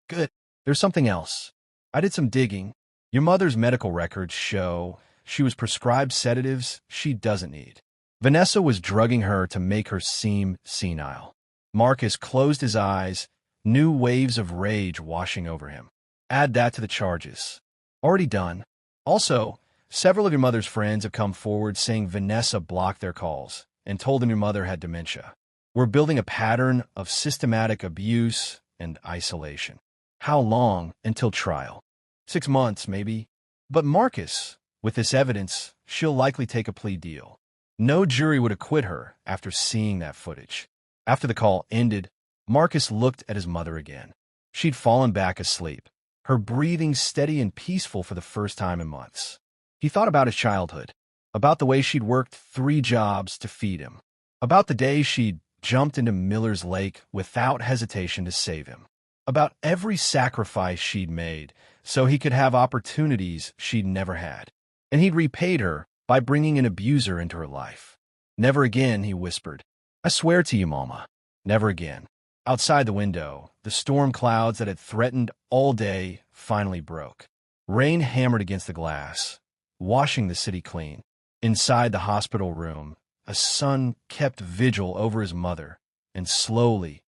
Good. There's something else. I did some digging. Your mother's medical records show she was prescribed sedatives she doesn't need. Vanessa was drugging her to make her seem senile. Marcus closed his eyes, new waves of rage washing over him. Add that to the charges. Already done. Also, several of your mother's friends have come forward saying Vanessa blocked their calls and told them your mother had dementia. We're building a pattern of systematic abuse and isolation. How long until trial? 6 months, maybe. But Marcus, with this evidence, she'll likely take a plea deal. No jury would acquit her after seeing that footage. After the call ended, Marcus looked at his mother again. She'd fallen back asleep, her breathing steady and peaceful for the first time in months. He thought about his childhood, about the way she'd worked 3 jobs to feed him, about the day she'd jumped into Miller's Lake without hesitation to save him, about every sacrifice she'd made so he could have opportunities she'd never had. And he'd repaid her by bringing an abuser into her life. Never again, he whispered. I swear to you, Mama, never again. Outside the window, the storm clouds that had threatened all day finally broke. Rain hammered against the glass, washing the city clean. Inside the hospital room, a son kept vigil over his mother and slowly,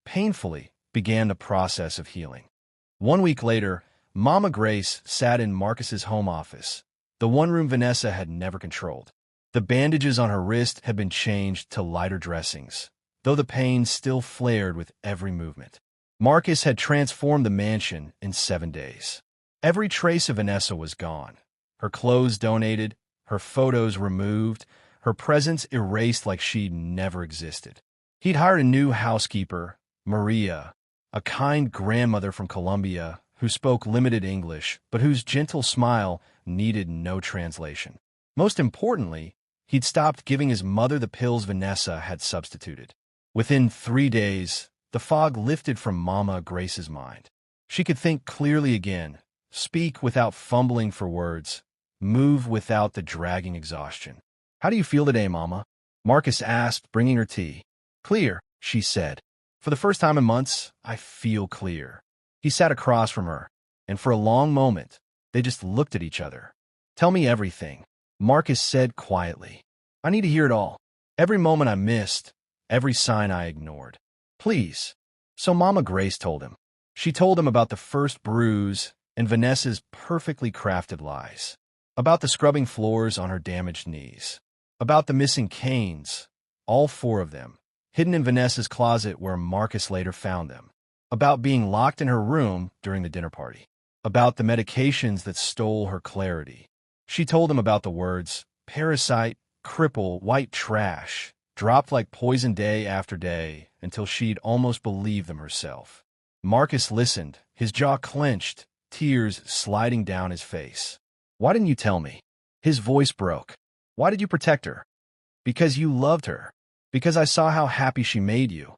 painfully, began the process of healing. 1 week later, Mama Grace sat in Marcus's home office, the one room Vanessa had never controlled. The bandages on her wrist had been changed to lighter dressings, though the pain still flared with every movement. Marcus had transformed the mansion in 7 days. Every trace of Vanessa was gone. Her clothes donated, her photos removed, her presence erased like she'd never existed. He'd hired a new housekeeper, Maria, a kind grandmother from Colombia who spoke limited English, but whose gentle smile needed no translation. Most importantly, he'd stopped giving his mother the pills Vanessa had substituted. Within 3 days, the fog lifted from Mama Grace's mind. She could think clearly again, speak without fumbling for words, move without the dragging exhaustion. How do you feel today, Mama? Marcus asked, bringing her tea. Clear, she said. For the first time in months, I feel clear. He sat across from her, and for a long moment, they just looked at each other. Tell me everything, Marcus said quietly. I need to hear it all. Every moment I missed, every sign I ignored. Please. So Mama Grace told him. She told him about the first bruise and Vanessa's perfectly crafted lies. About the scrubbing floors on her damaged knees. About the missing canes, all 4 of them, hidden in Vanessa's closet where Marcus later found them. About being locked in her room during the dinner party. About the medications that stole her clarity. She told him about the words, parasite, cripple, white trash, dropped like poison day after day until she'd almost believed them herself. Marcus listened, his jaw clenched, tears sliding down his face. Why didn't you tell me? His voice broke. Why did you protect her? Because you loved her. Because I saw how happy she made you.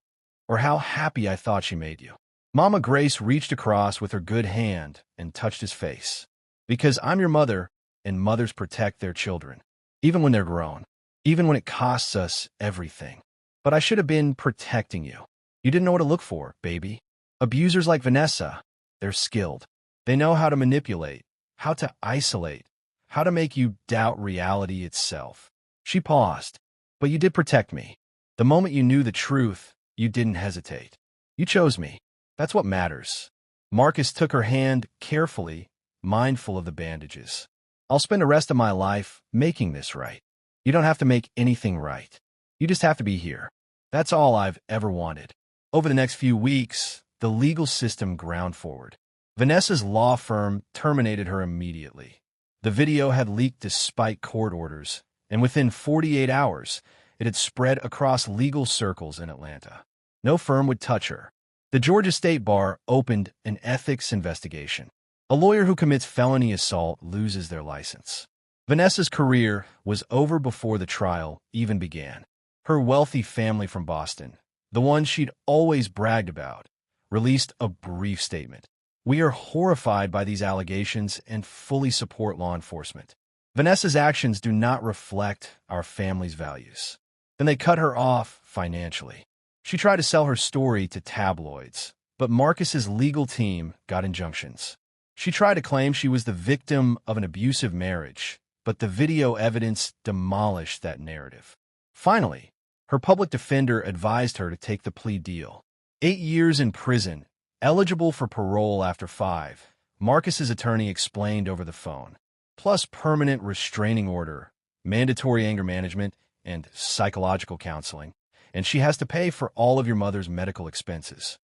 Or how happy I thought she made you. Mama Grace reached across with her good hand and touched his face. Because I'm your mother, and mothers protect their children. Even when they're grown. Even when it costs us everything. But I should have been protecting you. You didn't know what to look for, baby. Abusers like Vanessa, they're skilled. They know how to manipulate, how to isolate, how to make you doubt reality itself. She paused. But you did protect me. The moment you knew the truth, you didn't hesitate. You chose me. That's what matters. Marcus took her hand carefully, mindful of the bandages. I'll spend the rest of my life making this right. You don't have to make anything right. You just have to be here. That's all I've ever wanted. Over the next few weeks, the legal system ground forward. Vanessa's law firm terminated her immediately. The video had leaked despite court orders, and within 48 hours, it had spread across legal circles in Atlanta. No firm would touch her. The Georgia State Bar opened an ethics investigation. A lawyer who commits felony assault loses their license. Vanessa's career was over before the trial even began. Her wealthy family from Boston, the one she'd always bragged about, released a brief statement. We are horrified by these allegations and fully support law enforcement. Vanessa's actions do not reflect our family's values. Then they cut her off financially. She tried to sell her story to tabloids, but Marcus's legal team got injunctions. She tried to claim she was the victim of an abusive marriage, but the video evidence demolished that narrative. Finally, her public defender advised her to take the plea deal. 8 years in prison, eligible for parole after 5, Marcus's attorney explained over the phone, plus permanent restraining order, mandatory anger management, and psychological counseling, and she has to pay for all of your mother's medical expenses.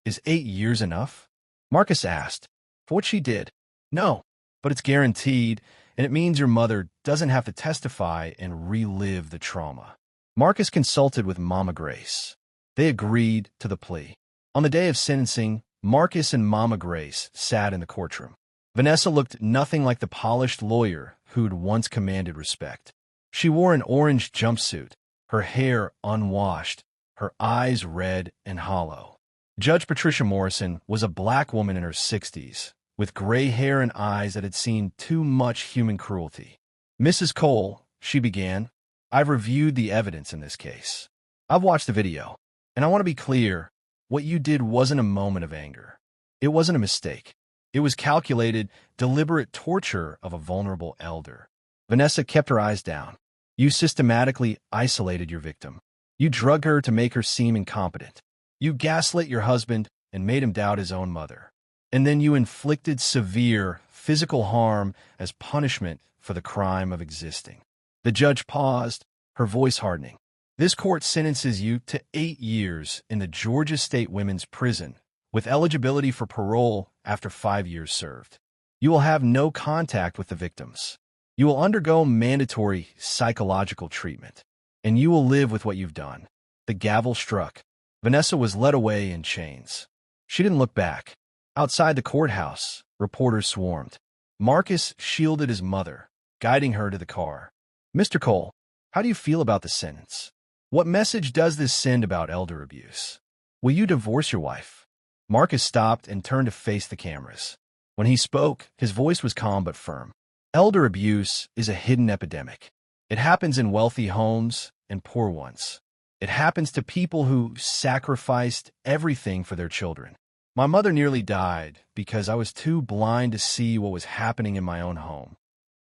Is 8 years enough? Marcus asked. For what she did? No, but it's guaranteed, and it means your mother doesn't have to testify and relive the trauma. Marcus consulted with Mama Grace. They agreed to the plea. On the day of sentencing, Marcus and Mama Grace sat in the courtroom. Vanessa looked nothing like the polished lawyer who'd once commanded respect. She wore an orange jumpsuit, her hair unwashed, her eyes red and hollow. Judge Patricia Morrison was a black woman in her 60s, with gray hair and eyes that had seen too much human cruelty. "Mrs. Cole," she began, "I've reviewed the evidence in this case. I've watched the video, and I want to be clear, what you did wasn't a moment of anger. It wasn't a mistake. It was calculated, deliberate torture of a vulnerable elder." Vanessa kept her eyes down. "You systematically isolated your victim. You drugged her to make her seem incompetent. You gaslit your husband and made him doubt his own mother. And then you inflicted severe physical harm as punishment for the crime of existing." The judge paused, her voice hardening. "This court sentences you to 8 years in the Georgia State Women's Prison, with eligibility for parole after 5 years served. You will have no contact with the victims. You will undergo mandatory psychological treatment, and you will live with what you've done." The gavel struck. Vanessa was led away in chains. She didn't look back. Outside the courthouse, reporters swarmed. Marcus shielded his mother, guiding her to the car. "Mr. Cole, how do you feel about the sentence? What message does this send about elder abuse? Will you divorce your wife?" Marcus stopped and turned to face the cameras. When he spoke, his voice was calm but firm. "Elder abuse is a hidden epidemic. It happens in wealthy homes and poor ones. It happens to people who sacrificed everything for their children. My mother nearly died because I was too blind to see what was happening in my own home."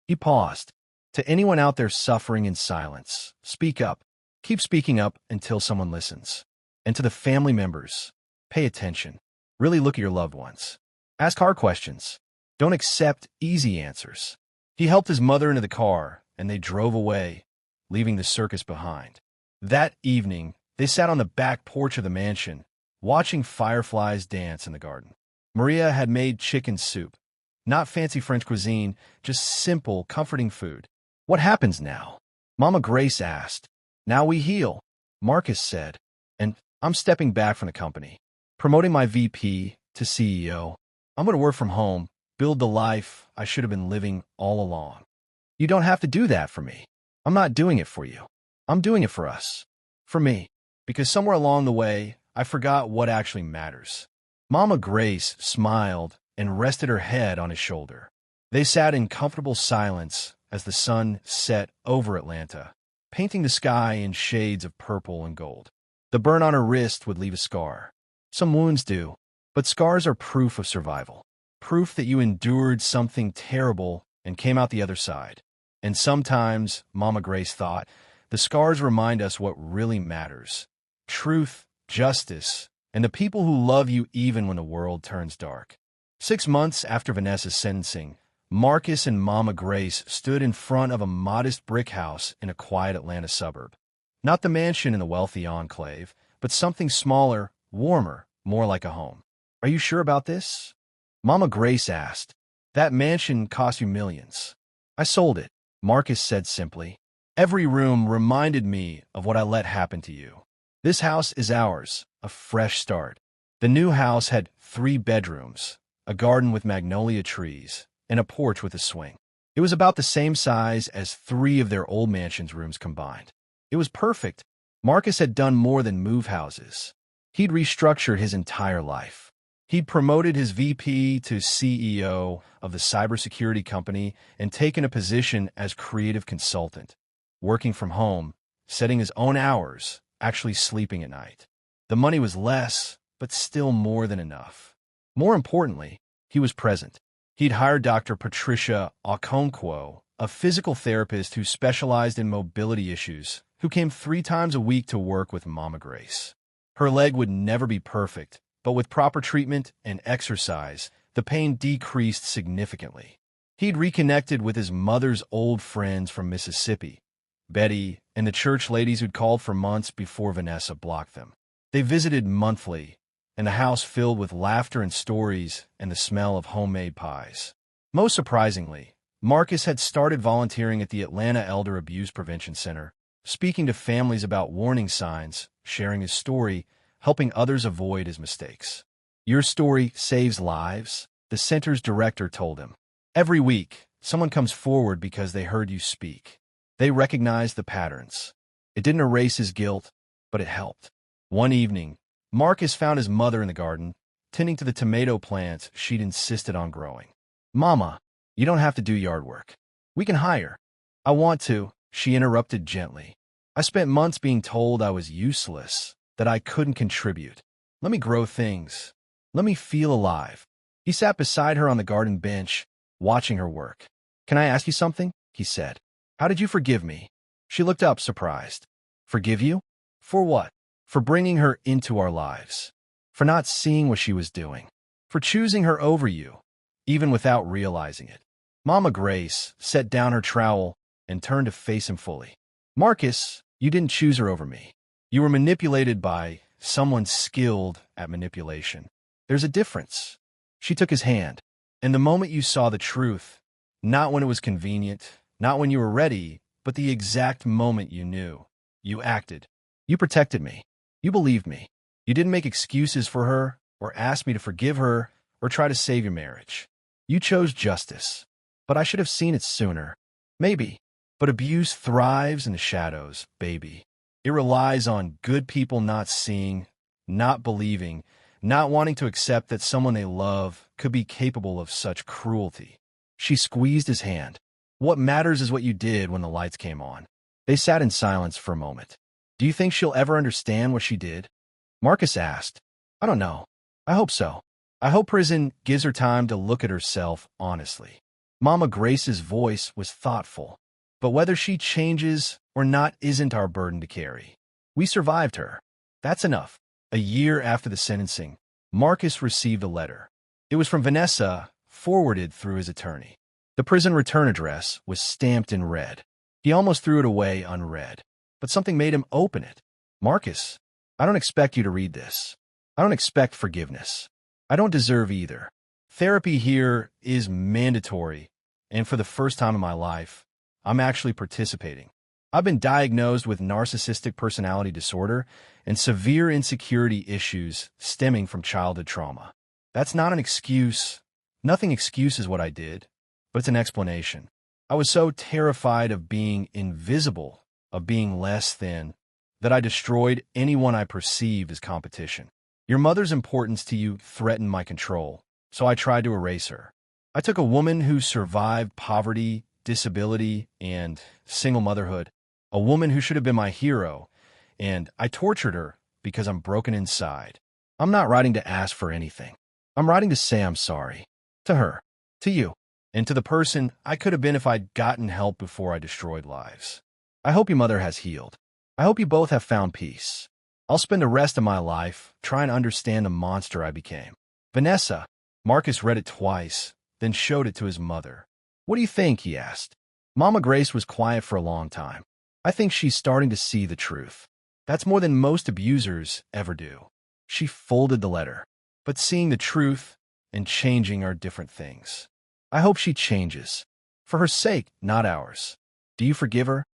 He paused. "To anyone out there suffering in silence, speak up. Keep speaking up until someone listens. And to the family members, pay attention. Really look at your loved ones. Ask hard questions. Don't accept easy answers." He helped his mother into the car, and they drove away, leaving the circus behind. That evening, they sat on the back porch of the mansion, watching fireflies dance in the garden. Maria had made chicken soup. Not fancy French cuisine, just simple, comforting food. "What happens now?" Mama Grace asked. "Now we heal," Marcus said. "And I'm stepping back from the company, promoting my VP to CEO. I'm going to work from home, build the life I should have been living all along." "You don't have to do that for me. I'm not doing it for you. I'm doing it for us. For me. Because somewhere along the way, I forgot what actually matters." Mama Grace smiled and rested her head on his shoulder. They sat in comfortable silence as the sun set over Atlanta, painting the sky in shades of purple and gold. The burn on her wrist would leave a scar. Some wounds do, but scars are proof of survival. Proof that you endured something terrible and came out the other side. And sometimes, Mama Grace thought, the scars remind us what really matters. Truth, justice, and the people who love you even when the world turns dark. 6 months after Vanessa's sentencing, Marcus and Mama Grace stood in front of a modest brick house in a quiet Atlanta suburb. Not the mansion in the wealthy enclave, but something smaller, warmer, more like a home. "Are you sure about this?" Mama Grace asked. "That mansion cost you millions." "I sold it," Marcus said simply. "Every room reminded me of what I let happen to you. This house is ours, a fresh start." The new house had 3 bedrooms, a garden with magnolia trees, and a porch with a swing. It was about the same size as 3 of their old mansion's rooms combined. It was perfect. Marcus had done more than move houses. He'd restructured his entire life. He'd promoted his VP to CEO of the cybersecurity company and taken a position as creative consultant, working from home, setting his own hours, actually sleeping at night. The money was less, but still more than enough. More importantly, he was present. He'd hired Dr. Patricia Okonkwo, a physical therapist who specialized in mobility issues, who came 3 times a week to work with Mama Grace. Her leg would never be perfect, but with proper treatment and exercise, the pain decreased significantly. He'd reconnected with his mother's old friends from Mississippi, Betty and the church ladies who'd called for months before Vanessa blocked them. They visited monthly, and the house filled with laughter and stories and the smell of homemade pies. Most surprisingly, Marcus had started volunteering at the Atlanta Elder Abuse Prevention Center, speaking to families about warning signs, sharing his story, helping others avoid his mistakes. Your story saves lives, the center's director told him. Every week, someone comes forward because they heard you speak. They recognized the patterns. It didn't erase his guilt, but it helped. One evening, Marcus found his mother in the garden, tending to the tomato plants she'd insisted on growing. "Mama, you don't have to do yard work. We can hire." "I want to," she interrupted gently. "I spent months being told I was useless, that I couldn't contribute. Let me grow things. Let me feel alive." He sat beside her on the garden bench, watching her work. "Can I ask you something?" he said. "How did you forgive me?" She looked up, surprised. "Forgive you? For what?" "For bringing her into our lives. For not seeing what she was doing. For choosing her over you, even without realizing it." Mama Grace set down her trowel and turned to face him fully. "Marcus, you didn't choose her over me. You were manipulated by someone skilled at manipulation. There's a difference." She took his hand. "And the moment you saw the truth, not when it was convenient, not when you were ready, but the exact moment you knew, you acted. You protected me. You believed me. You didn't make excuses for her, or ask me to forgive her, or try to save your marriage. You chose justice. But I should have seen it sooner. Maybe. But abuse thrives in the shadows, baby. It relies on good people not seeing, not believing, not wanting to accept that someone they love could be capable of such cruelty." She squeezed his hand. "What matters is what you did when the lights came on." They sat in silence for a moment. "Do you think she'll ever understand what she did?" Marcus asked. "I don't know. I hope so. I hope prison gives her time to look at herself honestly." Mama Grace's voice was thoughtful. "But whether she changes or not isn't our burden to carry. We survived her. That's enough." A year after the sentencing, Marcus received a letter. It was from Vanessa, forwarded through his attorney. The prison return address was stamped in red. He almost threw it away unread, but something made him open it. "Marcus, I don't expect you to read this. I don't expect forgiveness. I don't deserve either. Therapy here is mandatory, and for the first time in my life, I'm actually participating. I've been diagnosed with narcissistic personality disorder and severe insecurity issues stemming from childhood trauma. That's not an excuse. Nothing excuses what I did, but it's an explanation. I was so terrified of being invisible, of being less than, that I destroyed anyone I perceived as competition. Your mother's importance to you threatened my control, so I tried to erase her. I took a woman who survived poverty, disability, and single motherhood, a woman who should have been my hero, and I tortured her because I'm broken inside. I'm not writing to ask for anything. I'm writing to say I'm sorry. To her, to you, and to the person I could have been if I'd gotten help before I destroyed lives. I hope your mother has healed. I hope you both have found peace. I'll spend the rest of my life trying to understand the monster I became." "Vanessa." Marcus read it twice, then showed it to his mother. "What do you think?" he asked. Mama Grace was quiet for a long time. "I think she's starting to see the truth. That's more than most abusers ever do." She folded the letter. "But seeing the truth and changing are different things. I hope she changes. For her sake, not ours. Do you forgive her?"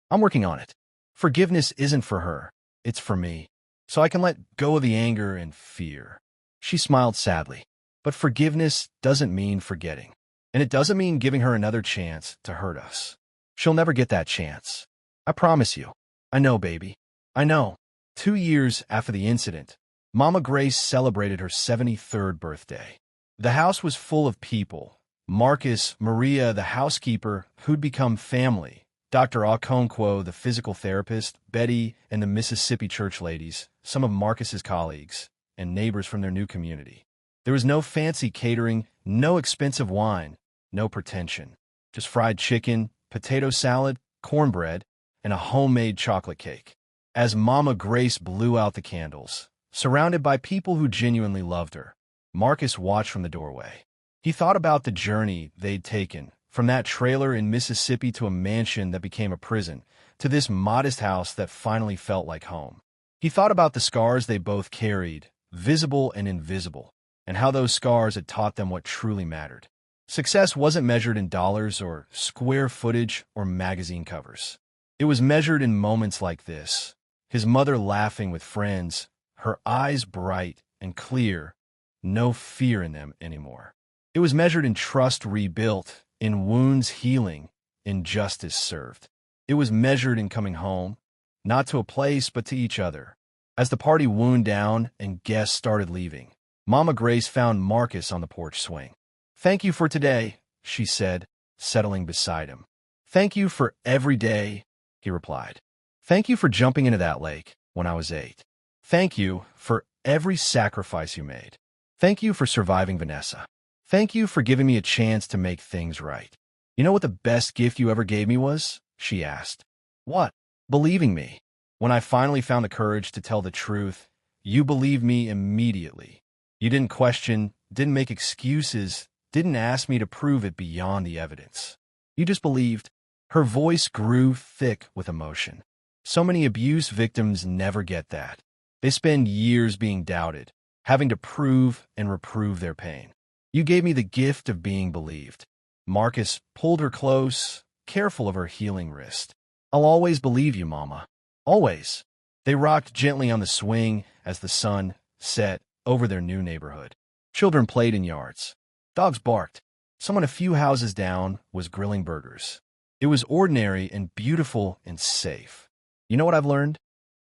"I'm working on it. Forgiveness isn't for her. It's for me. So I can let go of the anger and fear." She smiled sadly. "But forgiveness doesn't mean forgetting. And it doesn't mean giving her another chance to hurt us. She'll never get that chance. I promise you." "I know, baby. I know." 2 years after the incident, Mama Grace celebrated her 73rd birthday. The house was full of people. Marcus, Maria, the housekeeper, who'd become family, Dr. Okonkwo, the physical therapist, Betty, and the Mississippi church ladies, some of Marcus's colleagues, and neighbors from their new community. There was no fancy catering, no expensive wine, no pretension. Just fried chicken, potato salad, cornbread, and a homemade chocolate cake. As Mama Grace blew out the candles, surrounded by people who genuinely loved her, Marcus watched from the doorway. He thought about the journey they'd taken, from that trailer in Mississippi to a mansion that became a prison, to this modest house that finally felt like home. He thought about the scars they both carried, visible and invisible, and how those scars had taught them what truly mattered. Success wasn't measured in dollars or square footage or magazine covers. It was measured in moments like this. His mother laughing with friends, her eyes bright and clear, no fear in them anymore. It was measured in trust rebuilt, in wounds healing, in justice served. It was measured in coming home, not to a place but to each other. As the party wound down and guests started leaving, Mama Grace found Marcus on the porch swing. "Thank you for today," she said, settling beside him. "Thank you for every day," he replied. "Thank you for jumping into that lake when I was 8. Thank you for every sacrifice you made. Thank you for surviving Vanessa. Thank you for giving me a chance to make things right." "You know what the best gift you ever gave me was?" she asked. "What?" "Believing me. When I finally found the courage to tell the truth, you believed me immediately. You didn't question, didn't make excuses, didn't ask me to prove it beyond the evidence. You just believed." Her voice grew thick with emotion. So many abuse victims never get that. They spend years being doubted, having to prove and reprove their pain. "You gave me the gift of being believed." Marcus pulled her close, careful of her healing wrist. "I'll always believe you, Mama. Always." They rocked gently on the swing as the sun set over their new neighborhood. Children played in yards. Dogs barked. Someone a few houses down was grilling burgers. It was ordinary and beautiful and safe. "You know what I've learned?"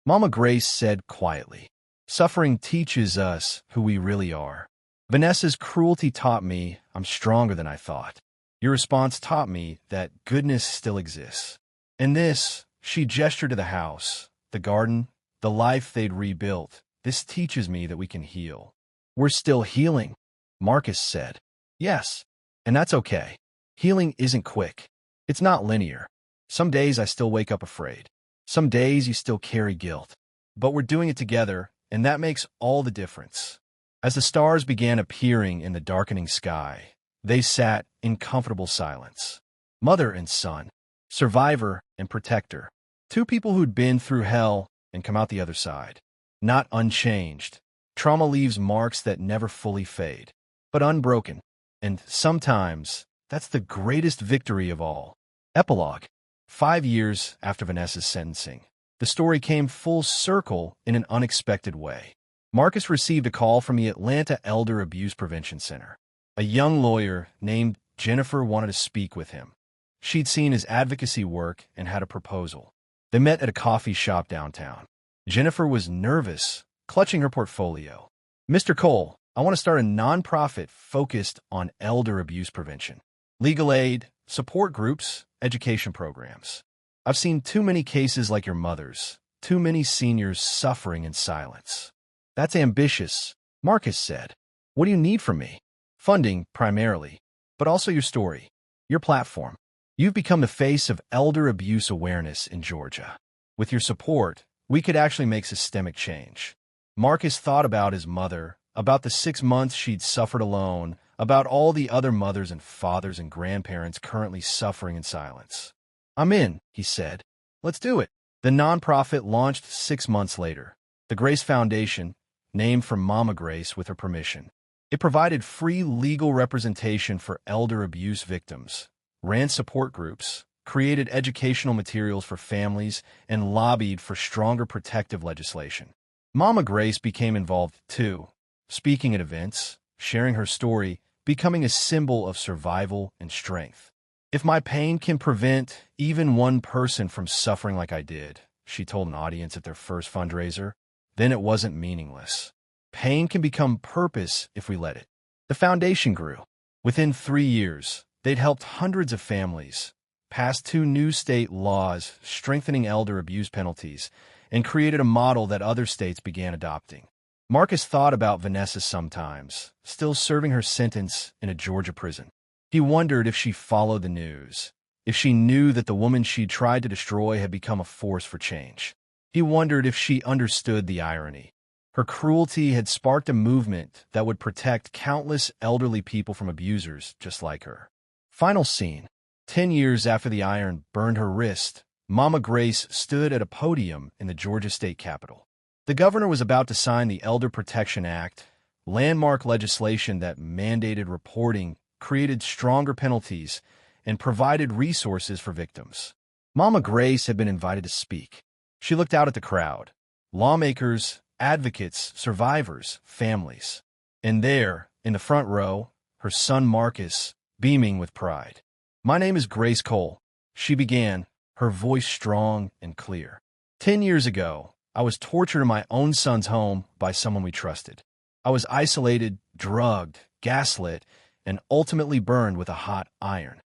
Mama Grace said quietly. "Suffering teaches us who we really are. Vanessa's cruelty taught me I'm stronger than I thought. Your response taught me that goodness still exists. And this," she gestured to the house, the garden, the life they'd rebuilt, "this teaches me that we can heal." "We're still healing," Marcus said. "Yes, and that's okay. Healing isn't quick. It's not linear. Some days I still wake up afraid. Some days you still carry guilt. But we're doing it together, and that makes all the difference." As the stars began appearing in the darkening sky, they sat in comfortable silence. Mother and son, survivor and protector. Two people who'd been through hell and come out the other side. Not unchanged. Trauma leaves marks that never fully fade, but unbroken. And sometimes, that's the greatest victory of all. Epilogue. 5 years after Vanessa's sentencing, the story came full circle in an unexpected way. Marcus received a call from the Atlanta Elder Abuse Prevention Center. A young lawyer named Jennifer wanted to speak with him. She'd seen his advocacy work and had a proposal. They met at a coffee shop downtown. Jennifer was nervous, clutching her portfolio. "Mr. Cole, I want to start a nonprofit focused on elder abuse prevention. Legal aid, support groups, education programs. I've seen too many cases like your mother's, too many seniors suffering in silence." "That's ambitious," Marcus said. "What do you need from me?" "Funding, primarily, but also your story, your platform. You've become the face of elder abuse awareness in Georgia. With your support, we could actually make systemic change." Marcus thought about his mother, about the 6 months she'd suffered alone, about all the other mothers and fathers and grandparents currently suffering in silence. "I'm in," he said. "Let's do it." The nonprofit launched 6 months later. The Grace Foundation, named for Mama Grace with her permission. It provided free legal representation for elder abuse victims, ran support groups, created educational materials for families, and lobbied for stronger protective legislation. Mama Grace became involved too, speaking at events, sharing her story, becoming a symbol of survival and strength. "If my pain can prevent even one person from suffering like I did," she told an audience at their first fundraiser, "then it wasn't meaningless. Pain can become purpose if we let it." The foundation grew. Within 3 years, they'd helped hundreds of families, passed 2 new state laws strengthening elder abuse penalties, and created a model that other states began adopting. Marcus thought about Vanessa sometimes, still serving her sentence in a Georgia prison. He wondered if she followed the news, if she knew that the woman she'd tried to destroy had become a force for change. He wondered if she understood the irony. Her cruelty had sparked a movement that would protect countless elderly people from abusers just like her. Final scene. 10 years after the iron burned her wrist, Mama Grace stood at a podium in the Georgia state capitol. The governor was about to sign the Elder Protection Act, landmark legislation that mandated reporting, created stronger penalties, and provided resources for victims. Mama Grace had been invited to speak. She looked out at the crowd. Lawmakers, advocates, survivors, families. And there, in the front row, her son Marcus, beaming with pride. "My name is Grace Cole," she began, her voice strong and clear. 10 years ago, I was tortured in my own son's home by someone we trusted. I was isolated, drugged, gaslit, and ultimately burned with a hot iron.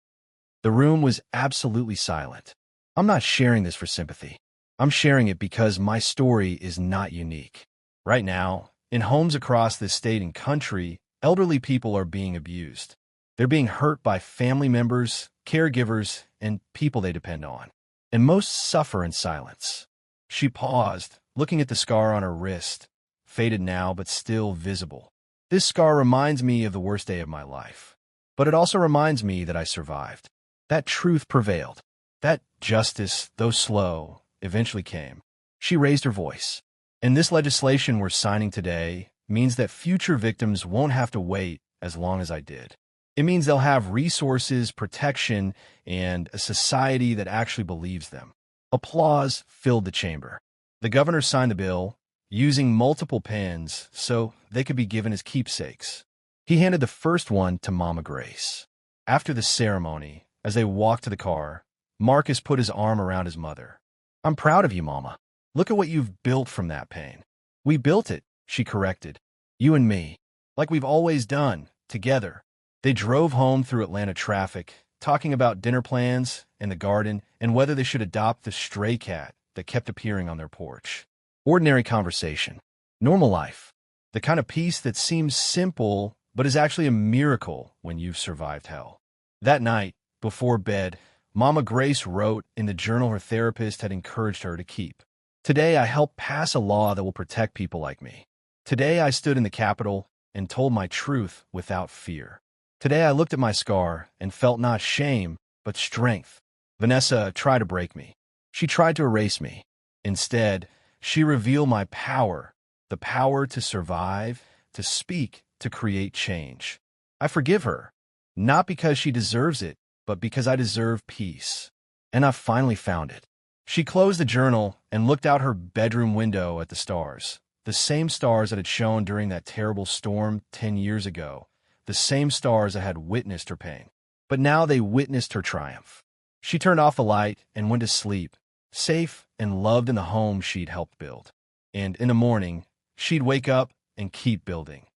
The room was absolutely silent. I'm not sharing this for sympathy. I'm sharing it because my story is not unique. Right now, in homes across this state and country, elderly people are being abused. They're being hurt by family members, caregivers, and people they depend on. And most suffer in silence. She paused, looking at the scar on her wrist, faded now but still visible. This scar reminds me of the worst day of my life. But it also reminds me that I survived. That truth prevailed. That justice, though slow, eventually came. She raised her voice. And this legislation we're signing today means that future victims won't have to wait as long as I did. It means they'll have resources, protection, and a society that actually believes them. Applause filled the chamber. The governor signed the bill, using multiple pens so they could be given as keepsakes. He handed the first one to Mama Grace. After the ceremony, as they walked to the car, Marcus put his arm around his mother. "I'm proud of you, Mama. Look at what you've built from that pain." "We built it," she corrected. "You and me. Like we've always done, together." They drove home through Atlanta traffic, talking about dinner plans and the garden and whether they should adopt the stray cat that kept appearing on their porch. Ordinary conversation. Normal life. The kind of peace that seems simple but is actually a miracle when you've survived hell. That night, before bed, Mama Grace wrote in the journal her therapist had encouraged her to keep. "Today I helped pass a law that will protect people like me. Today I stood in the Capitol and told my truth without fear. Today I looked at my scar and felt not shame, but strength." Vanessa tried to break me. She tried to erase me. Instead, she revealed my power, the power to survive, to speak, to create change. I forgive her, not because she deserves it, but because I deserve peace. And I've finally found it. She closed the journal and looked out her bedroom window at the stars, the same stars that had shone during that terrible storm 10 years ago. The same stars that had witnessed her pain. But now they witnessed her triumph. She turned off the light and went to sleep, safe and loved in the home she'd helped build. And in the morning, she'd wake up and keep building.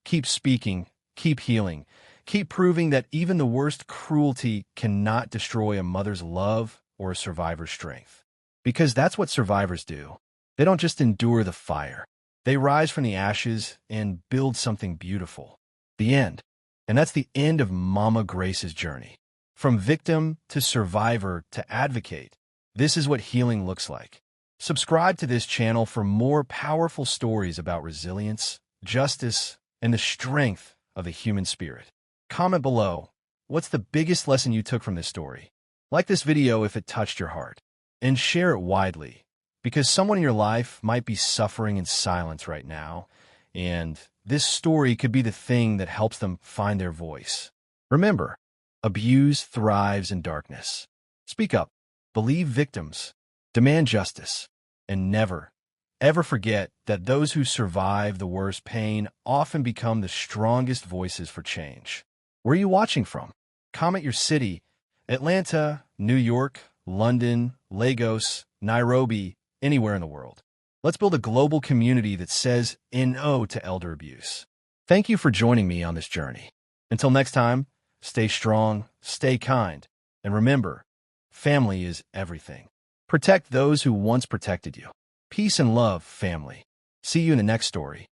Keep speaking, keep healing, keep proving that even the worst cruelty cannot destroy a mother's love or a survivor's strength. Because that's what survivors do. They don't just endure the fire. They rise from the ashes and build something beautiful. The end. And that's the end of Mama Grace's journey. From victim to survivor to advocate, this is what healing looks like. Subscribe to this channel for more powerful stories about resilience, justice, and the strength of the human spirit. Comment below, what's the biggest lesson you took from this story? Like this video if it touched your heart. And share it widely, because someone in your life might be suffering in silence right now, and this story could be the thing that helps them find their voice. Remember, abuse thrives in darkness. Speak up, believe victims, demand justice, and never, ever forget that those who survive the worst pain often become the strongest voices for change. Where are you watching from? Comment your city: Atlanta, New York, London, Lagos, Nairobi, anywhere in the world. Let's build a global community that says no to elder abuse. Thank you for joining me on this journey. Until next time, stay strong, stay kind, and remember, family is everything. Protect those who once protected you. Peace and love, family. See you in the next story.